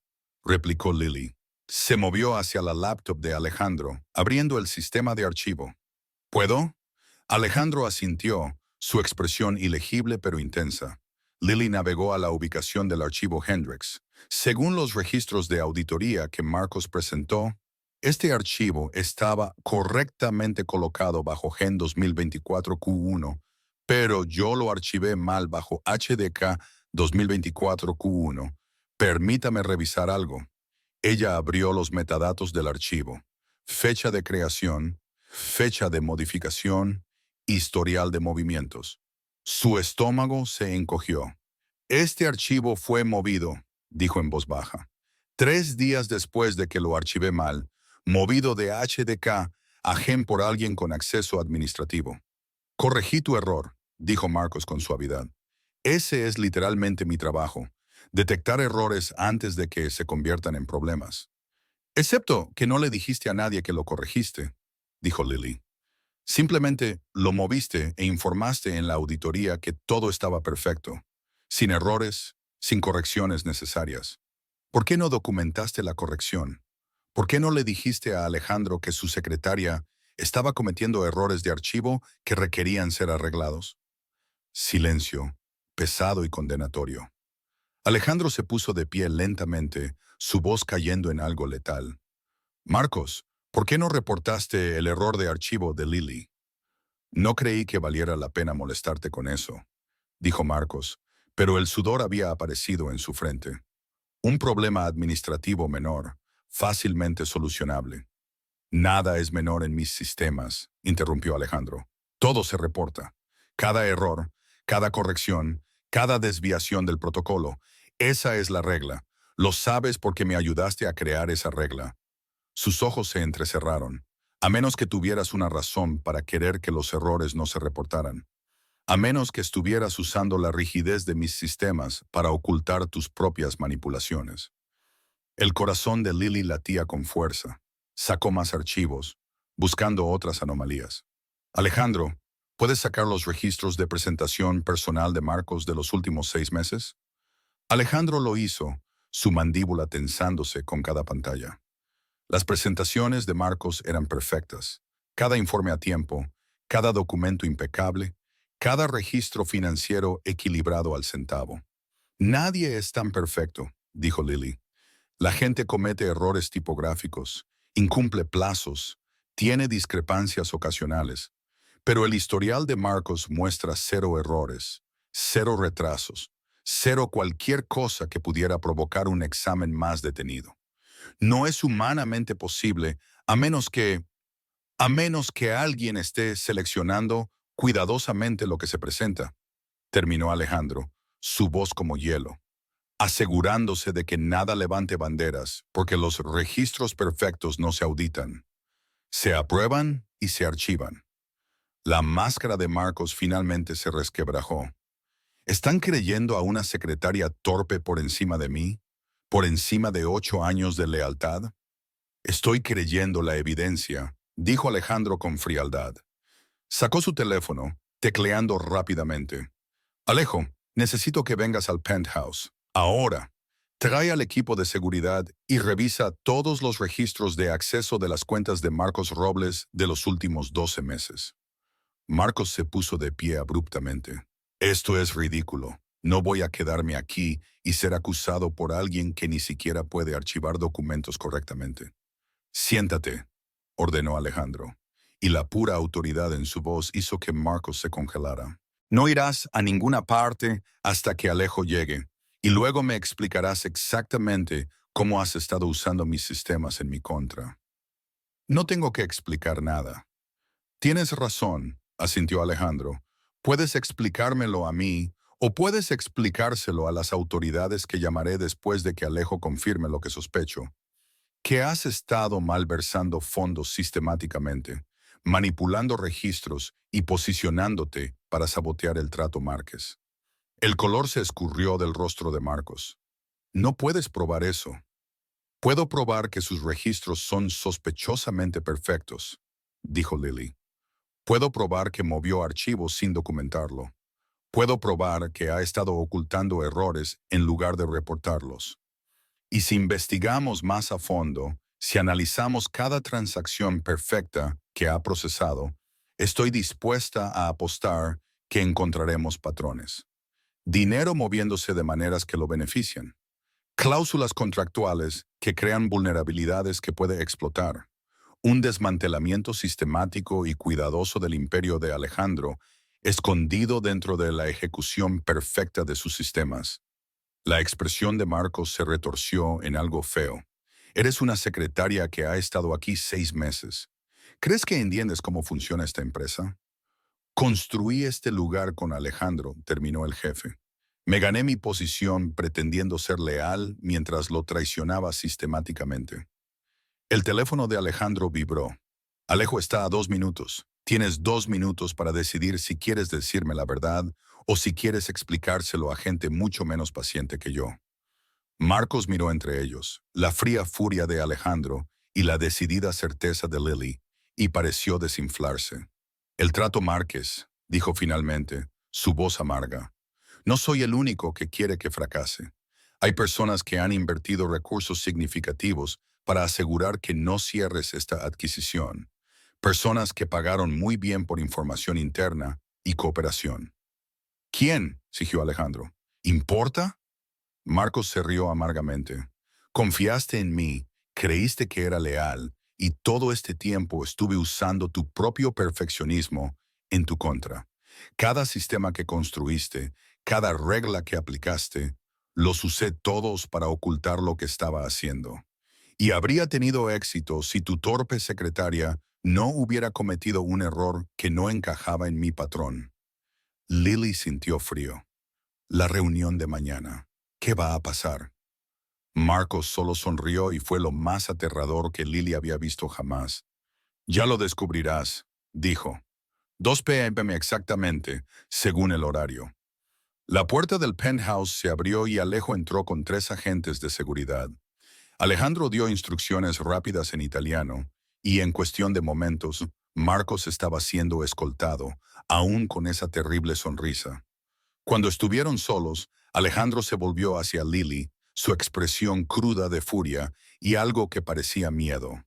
replicó Lily. Se movió hacia la laptop de Alejandro, abriendo el sistema de archivo. ¿Puedo? Alejandro asintió, su expresión ilegible pero intensa. Lily navegó a la ubicación del archivo Hendrix. Según los registros de auditoría que Marcos presentó, este archivo estaba correctamente colocado bajo Gen 2024Q1, pero yo lo archivé mal bajo HDK 2024Q1. Permítame revisar algo. Ella abrió los metadatos del archivo. Fecha de creación, fecha de modificación, historial de movimientos. Su estómago se encogió. Este archivo fue movido, dijo en voz baja. 3 días después de que lo archivé mal, movido de HDK a GEM por alguien con acceso administrativo. Corregí tu error, dijo Marcos con suavidad. Ese es literalmente mi trabajo, detectar errores antes de que se conviertan en problemas. Excepto que no le dijiste a nadie que lo corregiste, dijo Lily. Simplemente lo moviste e informaste en la auditoría que todo estaba perfecto, sin errores, sin correcciones necesarias. ¿Por qué no documentaste la corrección? ¿Por qué no le dijiste a Alejandro que su secretaria estaba cometiendo errores de archivo que requerían ser arreglados? Silencio, pesado y condenatorio. Alejandro se puso de pie lentamente, su voz cayendo en algo letal. Marcos, ¿por qué no reportaste el error de archivo de Lily? No creí que valiera la pena molestarte con eso, dijo Marcos, pero el sudor había aparecido en su frente. Un problema administrativo menor, fácilmente solucionable. Nada es menor en mis sistemas, interrumpió Alejandro. Todo se reporta. Cada error, cada corrección, cada desviación del protocolo. Esa es la regla. Lo sabes porque me ayudaste a crear esa regla. Sus ojos se entrecerraron. A menos que tuvieras una razón para querer que los errores no se reportaran. A menos que estuvieras usando la rigidez de mis sistemas para ocultar tus propias manipulaciones. El corazón de Lily latía con fuerza. Sacó más archivos, buscando otras anomalías. Alejandro, ¿puedes sacar los registros de presentación personal de Marcos de los últimos 6 meses? Alejandro lo hizo, su mandíbula tensándose con cada pantalla. Las presentaciones de Marcos eran perfectas. Cada informe a tiempo, cada documento impecable, cada registro financiero equilibrado al centavo. Nadie es tan perfecto, dijo Lily. La gente comete errores tipográficos, incumple plazos, tiene discrepancias ocasionales, pero el historial de Marcos muestra 0 errores, 0 retrasos, 0 cualquier cosa que pudiera provocar un examen más detenido. No es humanamente posible a menos que alguien esté seleccionando cuidadosamente lo que se presenta, terminó Alejandro, su voz como hielo, asegurándose de que nada levante banderas, porque los registros perfectos no se auditan. Se aprueban y se archivan. La máscara de Marcos finalmente se resquebrajó. ¿Están creyendo a una secretaria torpe por encima de mí? ¿Por encima de 8 años de lealtad? Estoy creyendo la evidencia, dijo Alejandro con frialdad. Sacó su teléfono, tecleando rápidamente. Alejo, necesito que vengas al penthouse. Ahora. Trae al equipo de seguridad y revisa todos los registros de acceso de las cuentas de Marcos Robles de los últimos 12 meses. Marcos se puso de pie abruptamente. Esto es ridículo. No voy a quedarme aquí y ser acusado por alguien que ni siquiera puede archivar documentos correctamente. Siéntate, ordenó Alejandro, y la pura autoridad en su voz hizo que Marcos se congelara. No irás a ninguna parte hasta que Alejo llegue, y luego me explicarás exactamente cómo has estado usando mis sistemas en mi contra. No tengo que explicar nada. Tienes razón, asintió Alejandro. Puedes explicármelo a mí o puedes explicárselo a las autoridades que llamaré después de que Alejo confirme lo que sospecho. Que has estado malversando fondos sistemáticamente, manipulando registros y posicionándote para sabotear el trato Márquez. El color se escurrió del rostro de Marcos. No puedes probar eso. Puedo probar que sus registros son sospechosamente perfectos, dijo Lily. Puedo probar que movió archivos sin documentarlo. Puedo probar que ha estado ocultando errores en lugar de reportarlos. Y si investigamos más a fondo, si analizamos cada transacción perfecta que ha procesado, estoy dispuesta a apostar que encontraremos patrones. Dinero moviéndose de maneras que lo benefician. Cláusulas contractuales que crean vulnerabilidades que puede explotar. Un desmantelamiento sistemático y cuidadoso del imperio de Alejandro, escondido dentro de la ejecución perfecta de sus sistemas. La expresión de Marcos se retorció en algo feo. Eres una secretaria que ha estado aquí 6 meses. ¿Crees que entiendes cómo funciona esta empresa? Construí este lugar con Alejandro, terminó el jefe. Me gané mi posición pretendiendo ser leal mientras lo traicionaba sistemáticamente. El teléfono de Alejandro vibró. Alejo está a 2 minutos. Tienes 2 minutos para decidir si quieres decirme la verdad o si quieres explicárselo a gente mucho menos paciente que yo. Marcos miró entre ellos, la fría furia de Alejandro y la decidida certeza de Lily, y pareció desinflarse. El trato Márquez, dijo finalmente, su voz amarga. No soy el único que quiere que fracase. Hay personas que han invertido recursos significativos para asegurar que no cierres esta adquisición. Personas que pagaron muy bien por información interna y cooperación. ¿Quién? Exigió Alejandro. ¿Importa? Marcos se rió amargamente. Confiaste en mí, creíste que era leal, y todo este tiempo estuve usando tu propio perfeccionismo en tu contra. Cada sistema que construiste, cada regla que aplicaste, los usé todos para ocultar lo que estaba haciendo. Y habría tenido éxito si tu torpe secretaria no hubiera cometido un error que no encajaba en mi patrón. Lily sintió frío. La reunión de mañana. ¿Qué va a pasar? Marcos solo sonrió y fue lo más aterrador que Lily había visto jamás. Ya lo descubrirás, dijo. 2 p.m. exactamente, según el horario. La puerta del penthouse se abrió y Alejo entró con 3 agentes de seguridad. Alejandro dio instrucciones rápidas en italiano, y en cuestión de momentos, Marcos estaba siendo escoltado, aún con esa terrible sonrisa. Cuando estuvieron solos, Alejandro se volvió hacia Lily, su expresión cruda de furia y algo que parecía miedo.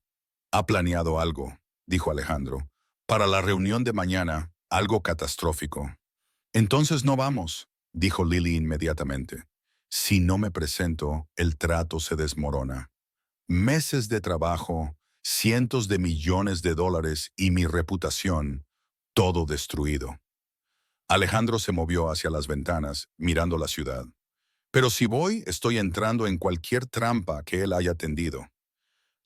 «Ha planeado algo», dijo Alejandro, «para la reunión de mañana, algo catastrófico». «Entonces no vamos», dijo Lily inmediatamente. «Si no me presento, el trato se desmorona. Meses de trabajo, cientos de millones de dólares y mi reputación, todo destruido». Alejandro se movió hacia las ventanas, mirando la ciudad. «Pero si voy, estoy entrando en cualquier trampa que él haya tendido».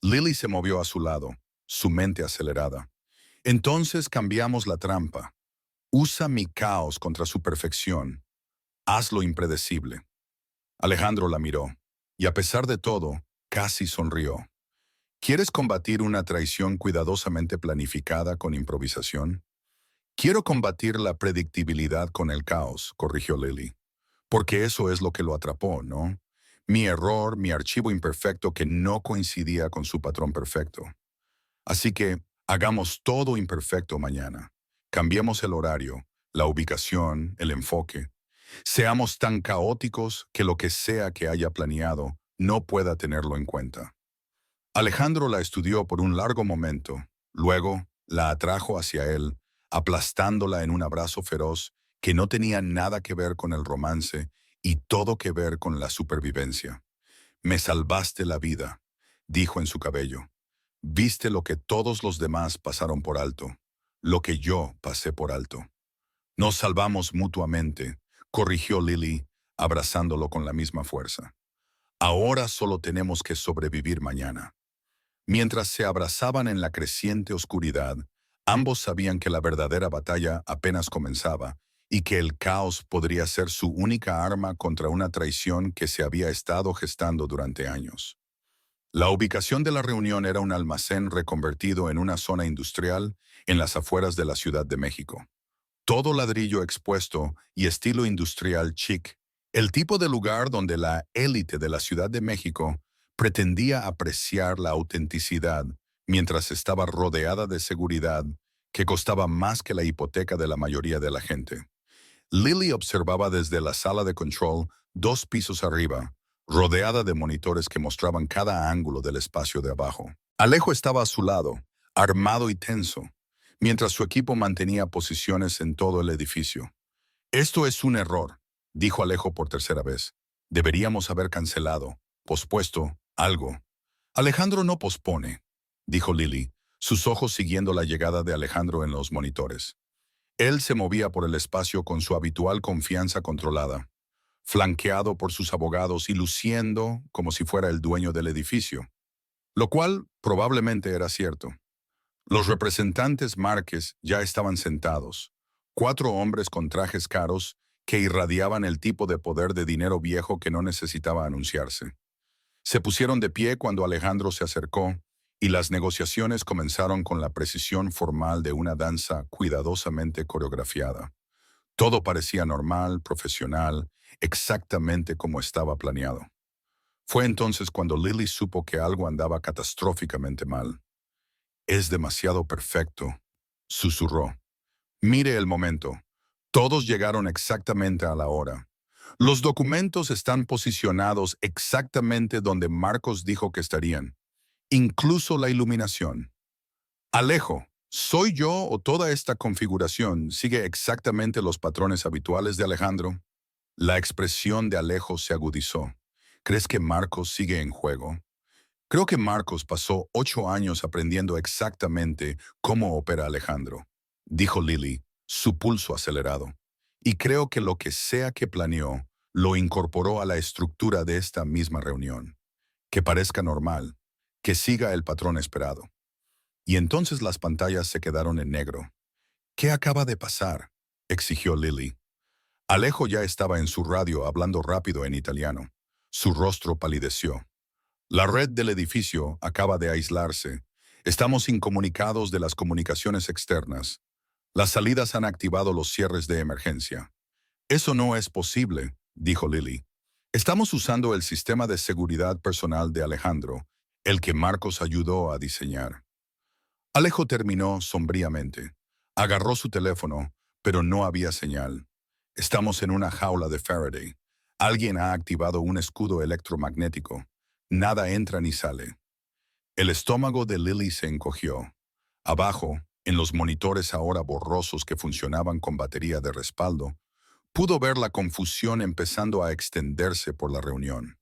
Lily se movió a su lado, su mente acelerada. «Entonces cambiamos la trampa. Usa mi caos contra su perfección. Hazlo impredecible». Alejandro la miró, y a pesar de todo, casi sonrió. «¿Quieres combatir una traición cuidadosamente planificada con improvisación?» «Quiero combatir la predictibilidad con el caos», corrigió Lily. «Porque eso es lo que lo atrapó, ¿no? Mi error, mi archivo imperfecto que no coincidía con su patrón perfecto. Así que hagamos todo imperfecto mañana. Cambiemos el horario, la ubicación, el enfoque. Seamos tan caóticos que lo que sea que haya planeado no pueda tenerlo en cuenta». Alejandro la estudió por un largo momento, luego la atrajo hacia él, aplastándola en un abrazo feroz que no tenía nada que ver con el romance y todo que ver con la supervivencia. «Me salvaste la vida», dijo en su cabello. Viste lo que todos los demás pasaron por alto, lo que yo pasé por alto. Nos salvamos mutuamente, corrigió Lily, abrazándolo con la misma fuerza. Ahora solo tenemos que sobrevivir mañana. Mientras se abrazaban en la creciente oscuridad, ambos sabían que la verdadera batalla apenas comenzaba y que el caos podría ser su única arma contra una traición que se había estado gestando durante años. La ubicación de la reunión era un almacén reconvertido en una zona industrial en las afueras de la Ciudad de México. Todo ladrillo expuesto y estilo industrial chic, el tipo de lugar donde la élite de la Ciudad de México pretendía apreciar la autenticidad mientras estaba rodeada de seguridad que costaba más que la hipoteca de la mayoría de la gente. Lily observaba desde la sala de control 2 pisos arriba, rodeada de monitores que mostraban cada ángulo del espacio de abajo. Alejo estaba a su lado, armado y tenso, mientras su equipo mantenía posiciones en todo el edificio. Esto es un error, dijo Alejo por tercera vez. Deberíamos haber cancelado, pospuesto, algo. Alejandro no pospone, dijo Lily, sus ojos siguiendo la llegada de Alejandro en los monitores. Él se movía por el espacio con su habitual confianza controlada, flanqueado por sus abogados y luciendo como si fuera el dueño del edificio, lo cual probablemente era cierto. Los representantes Márquez ya estaban sentados, 4 hombres con trajes caros que irradiaban el tipo de poder de dinero viejo que no necesitaba anunciarse. Se pusieron de pie cuando Alejandro se acercó y las negociaciones comenzaron con la precisión formal de una danza cuidadosamente coreografiada. Todo parecía normal, profesional, exactamente como estaba planeado. Fue entonces cuando Lily supo que algo andaba catastróficamente mal. Es demasiado perfecto, susurró. Mire el momento. Todos llegaron exactamente a la hora. Los documentos están posicionados exactamente donde Marcos dijo que estarían, incluso la iluminación. Alejo, ¿soy yo o toda esta configuración sigue exactamente los patrones habituales de Alejandro? La expresión de Alejo se agudizó. ¿Crees que Marcos sigue en juego? Creo que Marcos pasó 8 años aprendiendo exactamente cómo opera Alejandro, dijo Lily, su pulso acelerado. Y creo que lo que sea que planeó, lo incorporó a la estructura de esta misma reunión. Que parezca normal, que siga el patrón esperado. Y entonces las pantallas se quedaron en negro. ¿Qué acaba de pasar?, exigió Lily. Alejo ya estaba en su radio hablando rápido en italiano. Su rostro palideció. La red del edificio acaba de aislarse. Estamos incomunicados de las comunicaciones externas. Las salidas han activado los cierres de emergencia. Eso no es posible, dijo Lily. Estamos usando el sistema de seguridad personal de Alejandro, el que Marcos ayudó a diseñar. Alejo terminó sombríamente. Agarró su teléfono, pero no había señal. Estamos en una jaula de Faraday. Alguien ha activado un escudo electromagnético. Nada entra ni sale. El estómago de Lily se encogió. Abajo, en los monitores ahora borrosos que funcionaban con batería de respaldo, pudo ver la confusión empezando a extenderse por la reunión.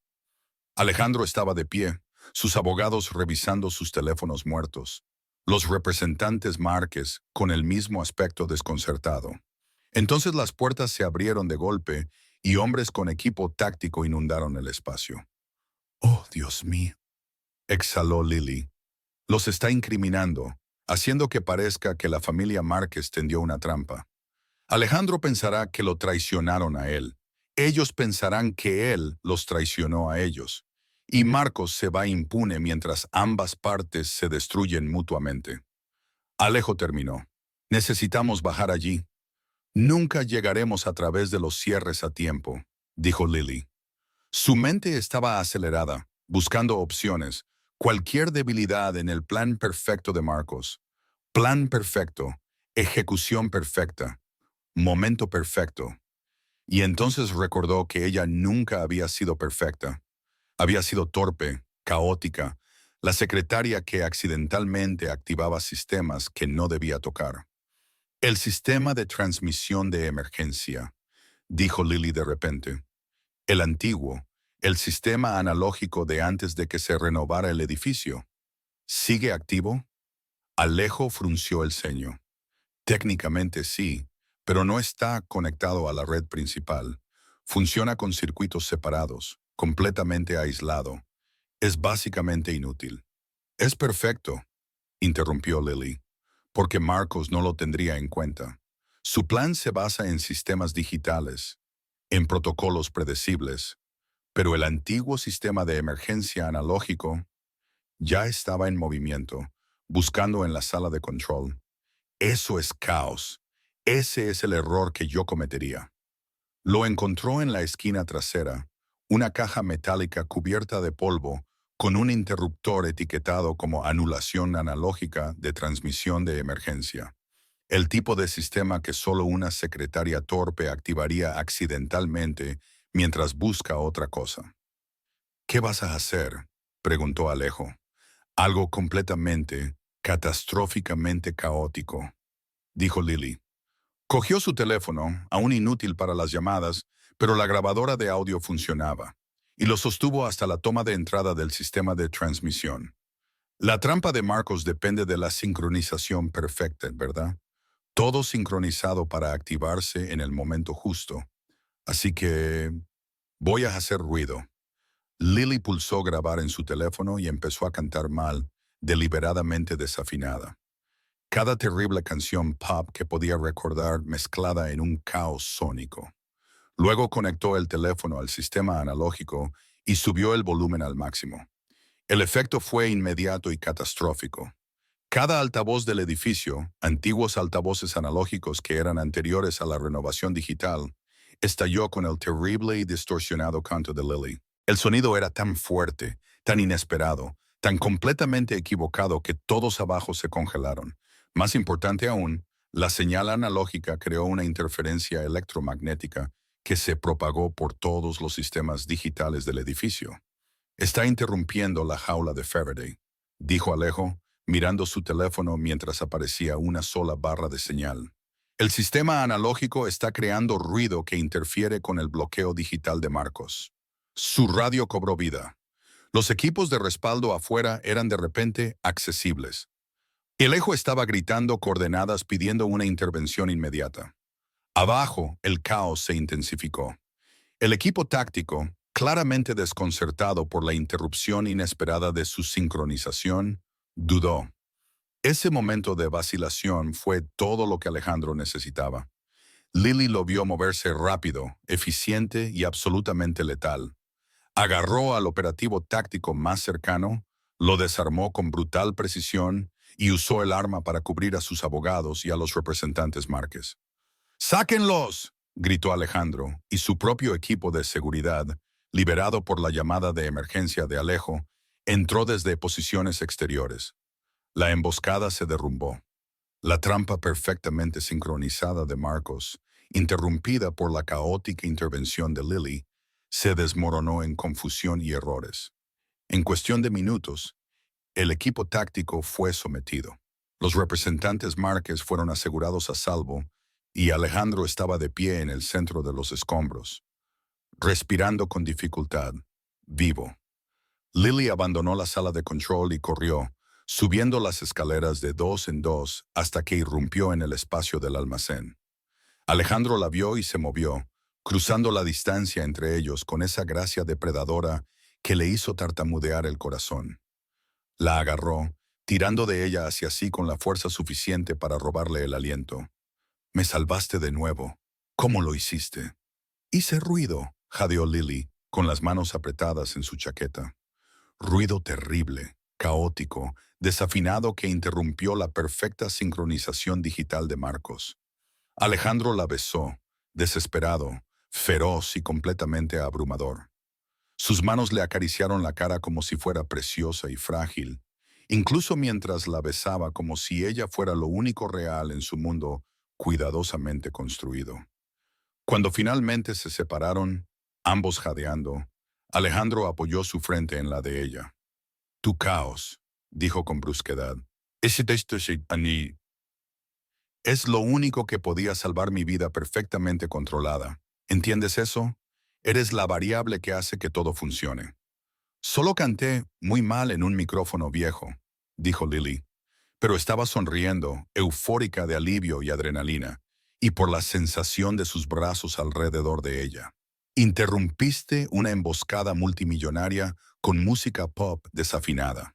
Alejandro estaba de pie, sus abogados revisando sus teléfonos muertos, los representantes Márquez con el mismo aspecto desconcertado. Entonces las puertas se abrieron de golpe y hombres con equipo táctico inundaron el espacio. «Oh, Dios mío», exhaló Lily. Los está incriminando, haciendo que parezca que la familia Márquez tendió una trampa. Alejandro pensará que lo traicionaron a él. Ellos pensarán que él los traicionó a ellos. Y Marcos se va impune mientras ambas partes se destruyen mutuamente. Alejo terminó. Necesitamos bajar allí. Nunca llegaremos a través de los cierres a tiempo, dijo Lily. Su mente estaba acelerada, buscando opciones, cualquier debilidad en el plan perfecto de Marcos. Plan perfecto, ejecución perfecta, momento perfecto. Y entonces recordó que ella nunca había sido perfecta. Había sido torpe, caótica, la secretaria que accidentalmente activaba sistemas que no debía tocar. El sistema de transmisión de emergencia, dijo Lily de repente. El antiguo, el sistema analógico de antes de que se renovara el edificio. ¿Sigue activo? Alejo frunció el ceño. Técnicamente sí, pero no está conectado a la red principal. Funciona con circuitos separados, completamente aislado. Es básicamente inútil. Es perfecto, interrumpió Lily, porque Marcos no lo tendría en cuenta. Su plan se basa en sistemas digitales, en protocolos predecibles, pero el antiguo sistema de emergencia analógico ya estaba en movimiento, buscando en la sala de control. Eso es caos. Ese es el error que yo cometería. Lo encontró en la esquina trasera, una caja metálica cubierta de polvo con un interruptor etiquetado como anulación analógica de transmisión de emergencia. El tipo de sistema que solo una secretaria torpe activaría accidentalmente mientras busca otra cosa. ¿Qué vas a hacer?, preguntó Alejo. Algo completamente, catastróficamente caótico, dijo Lily. Cogió su teléfono, aún inútil para las llamadas, pero la grabadora de audio funcionaba, y lo sostuvo hasta la toma de entrada del sistema de transmisión. La trampa de Marcos depende de la sincronización perfecta, ¿verdad? Todo sincronizado para activarse en el momento justo. Así que voy a hacer ruido. Lily pulsó grabar en su teléfono y empezó a cantar mal, deliberadamente desafinada. Cada terrible canción pop que podía recordar mezclada en un caos sónico. Luego conectó el teléfono al sistema analógico y subió el volumen al máximo. El efecto fue inmediato y catastrófico. Cada altavoz del edificio, antiguos altavoces analógicos que eran anteriores a la renovación digital, estalló con el terrible y distorsionado canto de Lily. El sonido era tan fuerte, tan inesperado, tan completamente equivocado que todos abajo se congelaron. Más importante aún, la señal analógica creó una interferencia electromagnética que se propagó por todos los sistemas digitales del edificio. Está interrumpiendo la jaula de Faraday, dijo Alejo, mirando su teléfono mientras aparecía una sola barra de señal. El sistema analógico está creando ruido que interfiere con el bloqueo digital de Marcos. Su radio cobró vida. Los equipos de respaldo afuera eran de repente accesibles. Alejo estaba gritando coordenadas pidiendo una intervención inmediata. Abajo, el caos se intensificó. El equipo táctico, claramente desconcertado por la interrupción inesperada de su sincronización, dudó. Ese momento de vacilación fue todo lo que Alejandro necesitaba. Lily lo vio moverse rápido, eficiente y absolutamente letal. Agarró al operativo táctico más cercano, lo desarmó con brutal precisión y usó el arma para cubrir a sus abogados y a los representantes Márquez. ¡Sáquenlos!, gritó Alejandro, y su propio equipo de seguridad, liberado por la llamada de emergencia de Alejo, entró desde posiciones exteriores. La emboscada se derrumbó. La trampa perfectamente sincronizada de Marcos, interrumpida por la caótica intervención de Lily, se desmoronó en confusión y errores. En cuestión de minutos, el equipo táctico fue sometido. Los representantes Márquez fueron asegurados a salvo y Alejandro estaba de pie en el centro de los escombros, respirando con dificultad, vivo. Lily abandonó la sala de control y corrió, subiendo las escaleras de dos en dos hasta que irrumpió en el espacio del almacén. Alejandro la vio y se movió, cruzando la distancia entre ellos con esa gracia depredadora que le hizo tartamudear el corazón. La agarró, tirando de ella hacia sí con la fuerza suficiente para robarle el aliento. «Me salvaste de nuevo. ¿Cómo lo hiciste?» «Hice ruido», jadeó Lily, con las manos apretadas en su chaqueta. Ruido terrible, caótico, desafinado que interrumpió la perfecta sincronización digital de Marcos. Alejandro la besó, desesperado, feroz y completamente abrumador. Sus manos le acariciaron la cara como si fuera preciosa y frágil, incluso mientras la besaba como si ella fuera lo único real en su mundo cuidadosamente construido. Cuando finalmente se separaron, ambos jadeando, Alejandro apoyó su frente en la de ella. «Tu caos», dijo con brusquedad. «Es lo único que podía salvar mi vida perfectamente controlada. ¿Entiendes eso? Eres la variable que hace que todo funcione». Solo canté muy mal en un micrófono viejo. dijo Lily, pero estaba sonriendo, eufórica de alivio y adrenalina, y por la sensación de sus brazos alrededor de ella. Interrumpiste una emboscada multimillonaria con música pop desafinada,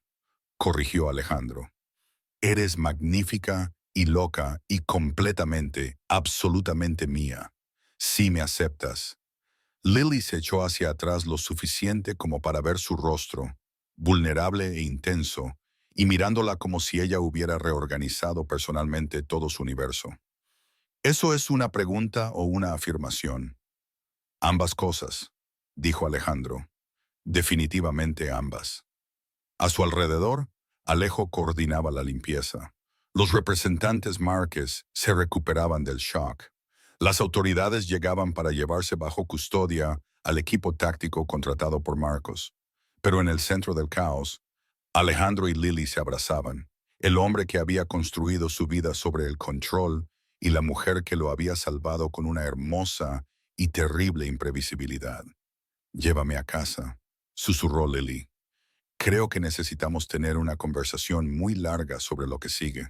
corrigió Alejandro. Eres magnífica y loca y completamente, absolutamente mía. Si me aceptas. Lily se echó hacia atrás lo suficiente como para ver su rostro, vulnerable e intenso, y mirándola como si ella hubiera reorganizado personalmente todo su universo. ¿Eso es una pregunta o una afirmación? Ambas cosas, dijo Alejandro. Definitivamente ambas. A su alrededor, Alejo coordinaba la limpieza. Los representantes Márquez se recuperaban del shock. Las autoridades llegaban para llevarse bajo custodia al equipo táctico contratado por Marcos. Pero en el centro del caos, Alejandro y Lily se abrazaban. El hombre que había construido su vida sobre el control y la mujer que lo había salvado con una hermosa y terrible imprevisibilidad. Llévame a casa, susurró Lily. Creo que necesitamos tener una conversación muy larga sobre lo que sigue.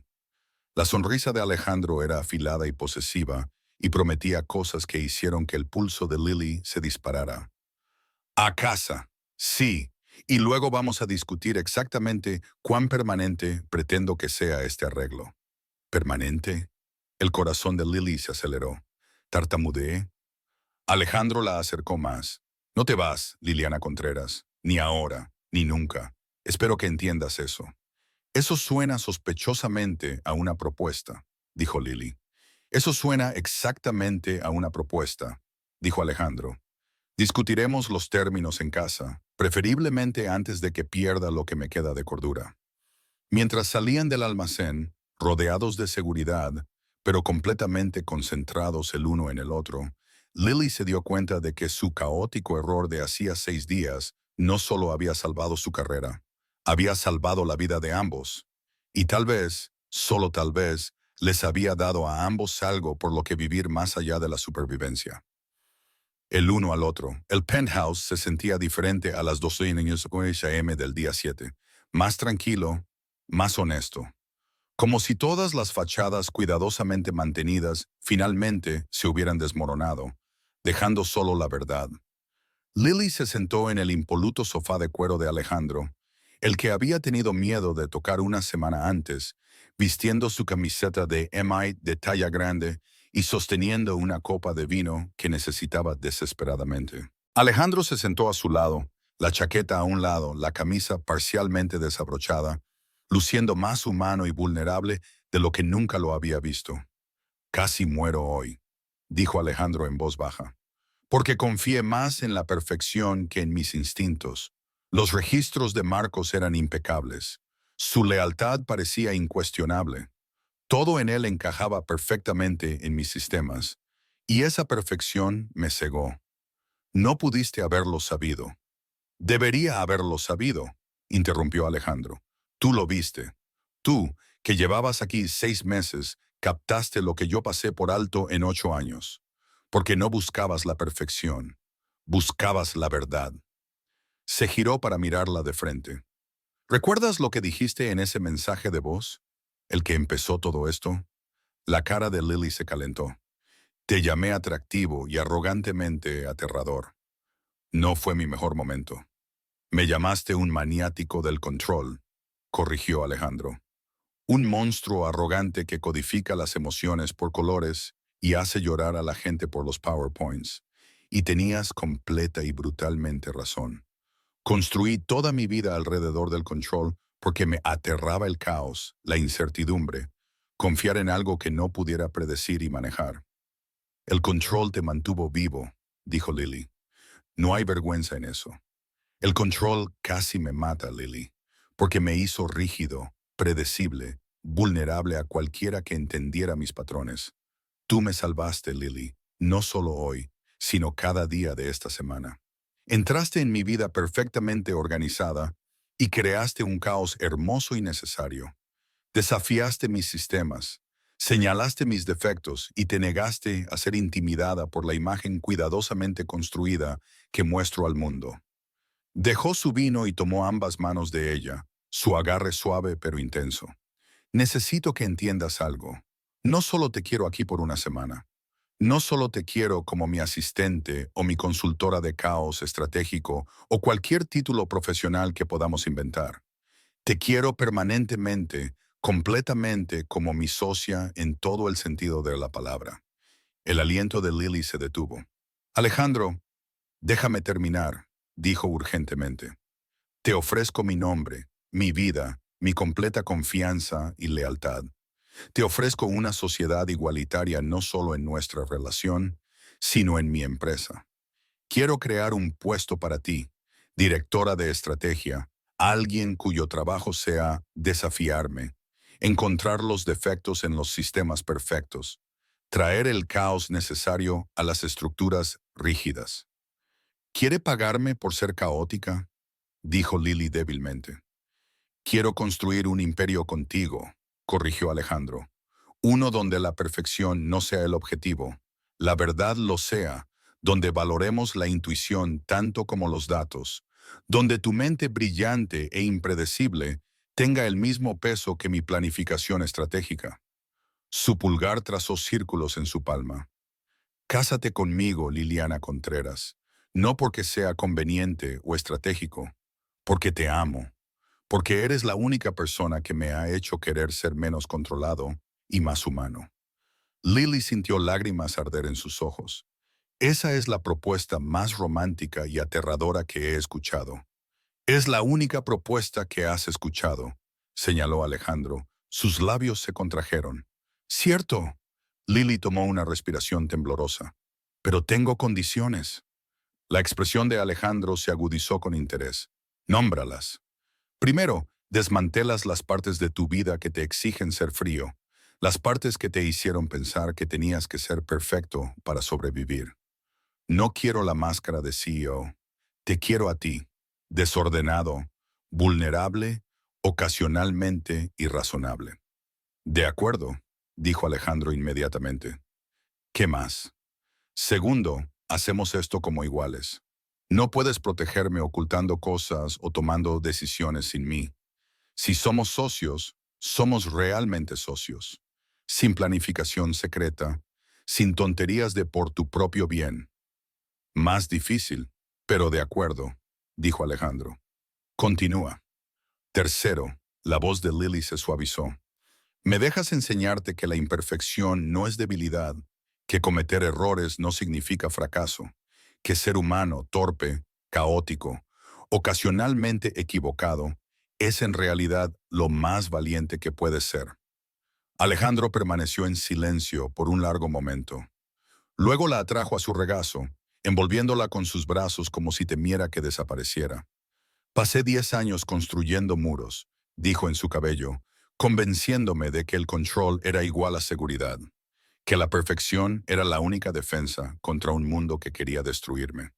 La sonrisa de Alejandro era afilada y posesiva y prometía cosas que hicieron que el pulso de Lily se disparara. A casa, sí, y luego vamos a discutir exactamente cuán permanente pretendo que sea este arreglo. ¿Permanente? El corazón de Lily se aceleró. Tartamudeé. Alejandro la acercó más. No te vas, Liliana Contreras, ni ahora, ni nunca. Espero que entiendas eso. Eso suena sospechosamente a una propuesta, dijo Lily. Eso suena exactamente a una propuesta, dijo Alejandro. Discutiremos los términos en casa, preferiblemente antes de que pierda lo que me queda de cordura. Mientras salían del almacén, rodeados de seguridad, pero completamente concentrados el uno en el otro, Lily se dio cuenta de que su caótico error de hacía 6 días no solo había salvado su carrera, había salvado la vida de ambos. Y tal vez, solo tal vez, les había dado a ambos algo por lo que vivir más allá de la supervivencia. El uno al otro, el penthouse se sentía diferente a las 12 a.m. del día 7, más tranquilo, más honesto. Como si todas las fachadas cuidadosamente mantenidas finalmente se hubieran desmoronado, dejando solo la verdad. Lily se sentó en el impoluto sofá de cuero de Alejandro, el que había tenido miedo de tocar una semana antes, vistiendo su camiseta de M.I. de talla grande y sosteniendo una copa de vino que necesitaba desesperadamente. Alejandro se sentó a su lado, la chaqueta a un lado, la camisa parcialmente desabrochada, luciendo más humano y vulnerable de lo que nunca lo había visto. Casi muero hoy, dijo Alejandro en voz baja, porque confié más en la perfección que en mis instintos. Los registros de Marcos eran impecables. Su lealtad parecía incuestionable. Todo en él encajaba perfectamente en mis sistemas, y esa perfección me cegó. No pudiste haberlo sabido. Debería haberlo sabido, interrumpió Alejandro. Tú lo viste. Tú, que llevabas aquí 6 meses, captaste lo que yo pasé por alto en 8 años. Porque no buscabas la perfección, buscabas la verdad. Se giró para mirarla de frente. ¿Recuerdas lo que dijiste en ese mensaje de voz? ¿El que empezó todo esto? La cara de Lily se calentó. Te llamé atractivo y arrogantemente aterrador. No fue mi mejor momento. Me llamaste un maniático del control, corrigió Alejandro. Un monstruo arrogante que codifica las emociones por colores y hace llorar a la gente por los PowerPoints. Y tenías completa y brutalmente razón. Construí toda mi vida alrededor del control porque me aterraba el caos, la incertidumbre, confiar en algo que no pudiera predecir y manejar. El control te mantuvo vivo, dijo Lily. No hay vergüenza en eso. El control casi me mata, Lily, porque me hizo rígido, predecible, vulnerable a cualquiera que entendiera mis patrones. Tú me salvaste, Lily, no solo hoy, sino cada día de esta semana. Entraste en mi vida perfectamente organizada y creaste un caos hermoso y necesario. Desafiaste mis sistemas, señalaste mis defectos y te negaste a ser intimidada por la imagen cuidadosamente construida que muestro al mundo. Dejó su vino y tomó ambas manos de ella, su agarre suave pero intenso. Necesito que entiendas algo. No solo te quiero aquí por una semana. No solo te quiero como mi asistente o mi consultora de caos estratégico o cualquier título profesional que podamos inventar. Te quiero permanentemente, completamente como mi socia en todo el sentido de la palabra. El aliento de Lily se detuvo. Alejandro, déjame terminar, dijo urgentemente. Te ofrezco mi nombre, mi vida, mi completa confianza y lealtad. Te ofrezco una sociedad igualitaria no solo en nuestra relación, sino en mi empresa. Quiero crear un puesto para ti, directora de estrategia, alguien cuyo trabajo sea desafiarme, encontrar los defectos en los sistemas perfectos, traer el caos necesario a las estructuras rígidas. ¿Quiere pagarme por ser caótica?, dijo Lily débilmente. Quiero construir un imperio contigo, corrigió Alejandro. Uno donde la perfección no sea el objetivo, la verdad lo sea, donde valoremos la intuición tanto como los datos, donde tu mente brillante e impredecible tenga el mismo peso que mi planificación estratégica. Su pulgar trazó círculos en su palma. Cásate conmigo, Liliana Contreras, no porque sea conveniente o estratégico, porque te amo, porque eres la única persona que me ha hecho querer ser menos controlado y más humano. Lily sintió lágrimas arder en sus ojos. Esa es la propuesta más romántica y aterradora que he escuchado. Es la única propuesta que has escuchado, señaló Alejandro. Sus labios se contrajeron. Cierto. Lily tomó una respiración temblorosa. Pero tengo condiciones. La expresión de Alejandro se agudizó con interés. Nómbralas. Primero, desmantelas las partes de tu vida que te exigen ser frío, las partes que te hicieron pensar que tenías que ser perfecto para sobrevivir. No quiero la máscara de CEO. Te quiero a ti, desordenado, vulnerable, ocasionalmente irrazonable. De acuerdo, dijo Alejandro inmediatamente. ¿Qué más? Segundo, hacemos esto como iguales. No puedes protegerme ocultando cosas o tomando decisiones sin mí. Si somos socios, somos realmente socios. Sin planificación secreta, sin tonterías de por tu propio bien. Más difícil, pero de acuerdo, dijo Alejandro. Continúa. Tercero, la voz de Lily se suavizó. ¿Me dejas enseñarte que la imperfección no es debilidad, que cometer errores no significa fracaso, que ser humano, torpe, caótico, ocasionalmente equivocado, es en realidad lo más valiente que puede ser? Alejandro permaneció en silencio por un largo momento. Luego la atrajo a su regazo, envolviéndola con sus brazos como si temiera que desapareciera. Pasé 10 años construyendo muros, dijo en su cabello, convenciéndome de que el control era igual a seguridad, que la perfección era la única defensa contra un mundo que quería destruirme.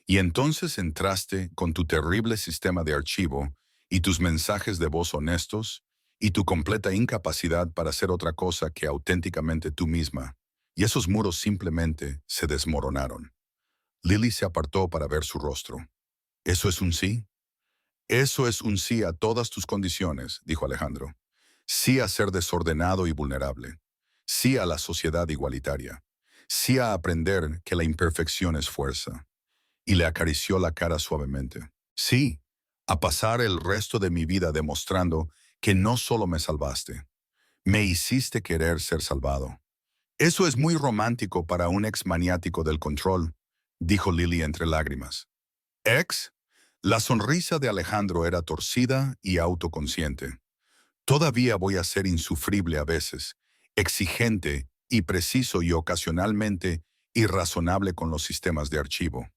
Y entonces entraste con tu terrible sistema de archivo y tus mensajes de voz honestos y tu completa incapacidad para hacer otra cosa que auténticamente tú misma, y esos muros simplemente se desmoronaron. Lily se apartó para ver su rostro. ¿Eso es un sí? Eso es un sí a todas tus condiciones, dijo Alejandro. Sí a ser desordenado y vulnerable. Sí a la sociedad igualitaria. Sí a aprender que la imperfección es fuerza. Y le acarició la cara suavemente. Sí, a pasar el resto de mi vida demostrando que no solo me salvaste, me hiciste querer ser salvado. Eso es muy romántico para un ex maniático del control, dijo Lily entre lágrimas. ¿Ex? La sonrisa de Alejandro era torcida y autoconsciente. Todavía voy a ser insufrible a veces, exigente y preciso y ocasionalmente irrazonable con los sistemas de archivo.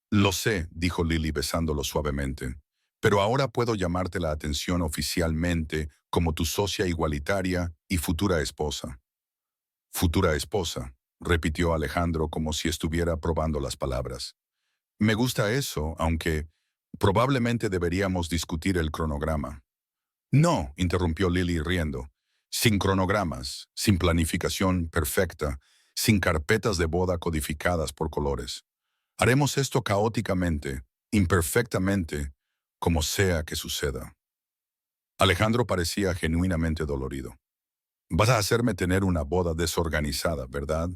Lo sé, dijo Lily besándolo suavemente, pero ahora puedo llamarte la atención oficialmente como tu socia igualitaria y futura esposa. Futura esposa, repitió Alejandro como si estuviera probando las palabras. Me gusta eso, aunque probablemente deberíamos discutir el cronograma. No, interrumpió Lily riendo. Sin cronogramas, sin planificación perfecta, sin carpetas de boda codificadas por colores. Haremos esto caóticamente, imperfectamente, como sea que suceda. Alejandro parecía genuinamente dolorido. Vas a hacerme tener una boda desorganizada, ¿verdad?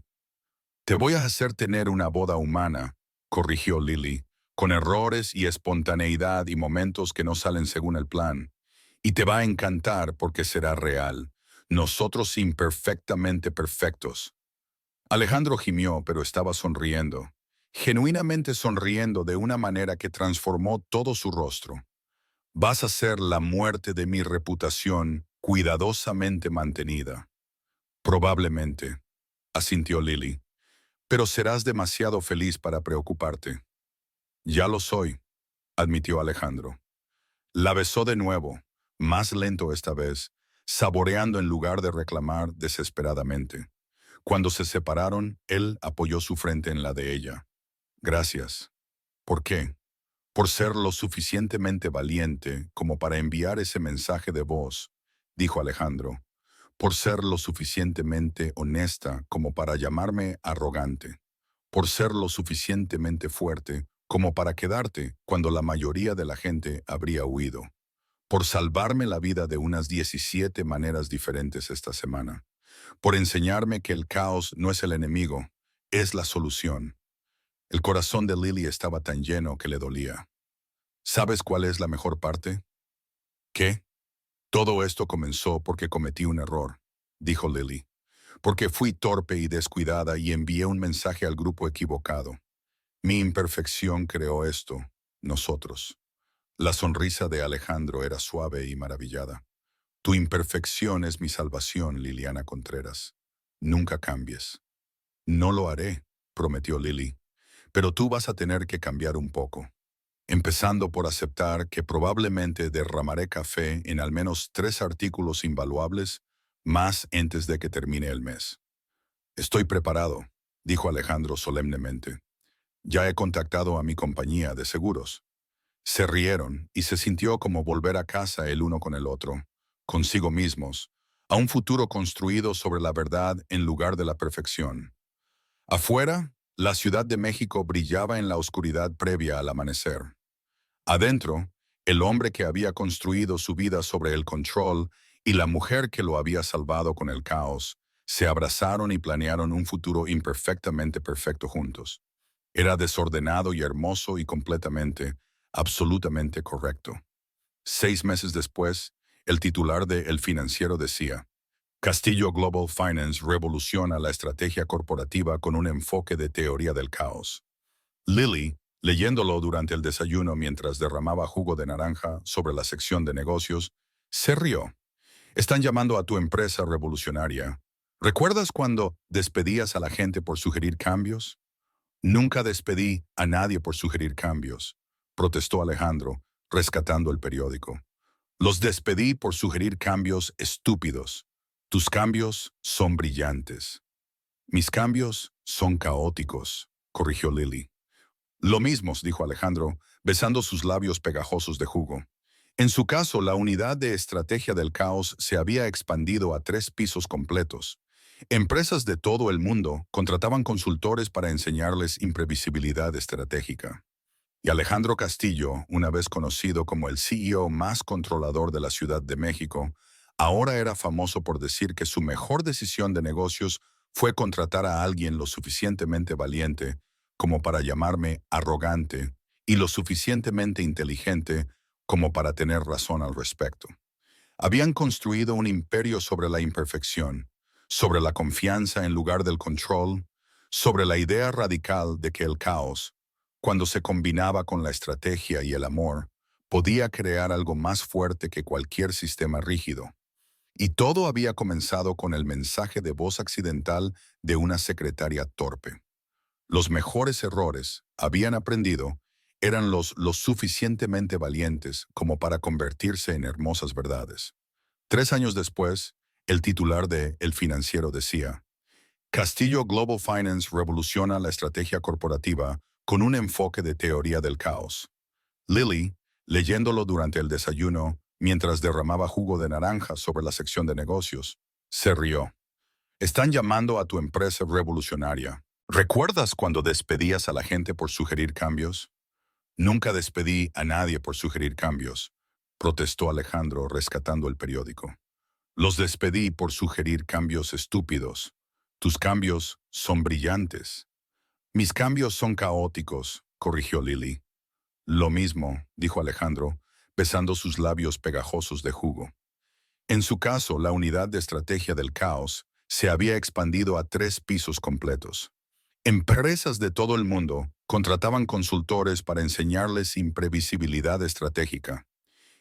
Te voy a hacer tener una boda humana, corrigió Lily, con errores y espontaneidad y momentos que no salen según el plan. Y te va a encantar porque será real. Nosotros imperfectamente perfectos. Alejandro gimió, pero estaba sonriendo. Genuinamente sonriendo de una manera que transformó todo su rostro. Vas a ser la muerte de mi reputación cuidadosamente mantenida. Probablemente, asintió Lily, pero serás demasiado feliz para preocuparte. Ya lo soy, admitió Alejandro. La besó de nuevo, más lento esta vez, saboreando en lugar de reclamar desesperadamente. Cuando se separaron, él apoyó su frente en la de ella. Gracias. ¿Por qué? Por ser lo suficientemente valiente como para enviar ese mensaje de voz, dijo Alejandro. Por ser lo suficientemente honesta como para llamarme arrogante. Por ser lo suficientemente fuerte como para quedarte cuando la mayoría de la gente habría huido. Por salvarme la vida de unas 17 maneras diferentes esta semana. Por enseñarme que el caos no es el enemigo, es la solución. El corazón de Lily estaba tan lleno que le dolía. ¿Sabes cuál es la mejor parte? ¿Qué? Todo esto comenzó porque cometí un error, dijo Lily. Porque fui torpe y descuidada y envié un mensaje al grupo equivocado. Mi imperfección creó esto, nosotros. La sonrisa de Alejandro era suave y maravillada. Tu imperfección es mi salvación, Liliana Contreras. Nunca cambies. No lo haré, prometió Lily. Pero tú vas a tener que cambiar un poco. Empezando por aceptar que probablemente derramaré café en al menos 3 artículos invaluables más antes de que termine el mes. Estoy preparado, dijo Alejandro solemnemente. Ya he contactado a mi compañía de seguros. Se rieron y se sintió como volver a casa el uno con el otro, consigo mismos, a un futuro construido sobre la verdad en lugar de la perfección. Afuera, la Ciudad de México brillaba en la oscuridad previa al amanecer. Adentro, el hombre que había construido su vida sobre el control y la mujer que lo había salvado con el caos, se abrazaron y planearon un futuro imperfectamente perfecto juntos. Era desordenado y hermoso y completamente, absolutamente correcto. 6 meses después, el titular de El Financiero decía, Castillo Global Finance revoluciona la estrategia corporativa con un enfoque de teoría del caos. Lily, leyéndolo durante el desayuno mientras derramaba jugo de naranja sobre la sección de negocios, se rió. Están llamando a tu empresa revolucionaria. ¿Recuerdas cuando despedías a la gente por sugerir cambios? Nunca despedí a nadie por sugerir cambios, protestó Alejandro, rescatando el periódico. Los despedí por sugerir cambios estúpidos. Tus cambios son brillantes. Mis cambios son caóticos, corrigió Lily. Lo mismo, dijo Alejandro, besando sus labios pegajosos de jugo. En su caso, la unidad de estrategia del caos se había expandido a 3 pisos completos. Empresas de todo el mundo contrataban consultores para enseñarles imprevisibilidad estratégica. Y Alejandro Castillo, una vez conocido como el CEO más controlador de la Ciudad de México, ahora era famoso por decir que su mejor decisión de negocios fue contratar a alguien lo suficientemente valiente como para llamarme arrogante y lo suficientemente inteligente como para tener razón al respecto. Habían construido un imperio sobre la imperfección, sobre la confianza en lugar del control, sobre la idea radical de que el caos, cuando se combinaba con la estrategia y el amor, podía crear algo más fuerte que cualquier sistema rígido. Y todo había comenzado con el mensaje de voz accidental de una secretaria torpe. Los mejores errores, habían aprendido, eran los lo suficientemente valientes como para convertirse en hermosas verdades. 3 años después, el titular de El Financiero decía, Castillo Global Finance revoluciona la estrategia corporativa con un enfoque de teoría del caos. Lily, leyéndolo durante el desayuno, mientras derramaba jugo de naranja sobre la sección de negocios, se rió. Están llamando a tu empresa revolucionaria. ¿Recuerdas cuando despedías a la gente por sugerir cambios? Nunca despedí a nadie por sugerir cambios, protestó Alejandro rescatando el periódico. Los despedí por sugerir cambios estúpidos. Tus cambios son brillantes. Mis cambios son caóticos, corrigió Lily. Lo mismo, dijo Alejandro, besando sus labios pegajosos de jugo. En su caso, la unidad de estrategia del caos se había expandido a 3 pisos completos. Empresas de todo el mundo contrataban consultores para enseñarles imprevisibilidad estratégica.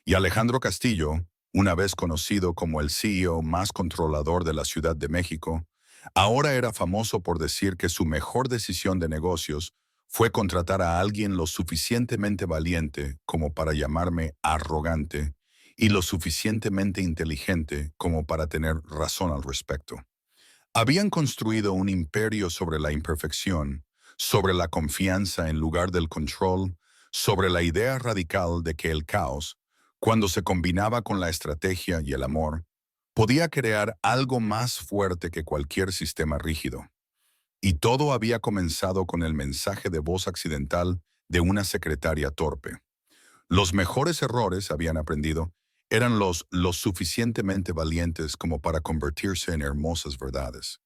Y Alejandro Castillo, una vez conocido como el CEO más controlador de la Ciudad de México, ahora era famoso por decir que su mejor decisión de negocios fue contratar a alguien lo suficientemente valiente como para llamarme arrogante y lo suficientemente inteligente como para tener razón al respecto. Habían construido un imperio sobre la imperfección, sobre la confianza en lugar del control, sobre la idea radical de que el caos, cuando se combinaba con la estrategia y el amor, podía crear algo más fuerte que cualquier sistema rígido. Y todo había comenzado con el mensaje de voz accidental de una secretaria torpe. Los mejores errores, habían aprendido, eran los suficientemente valientes como para convertirse en hermosas verdades.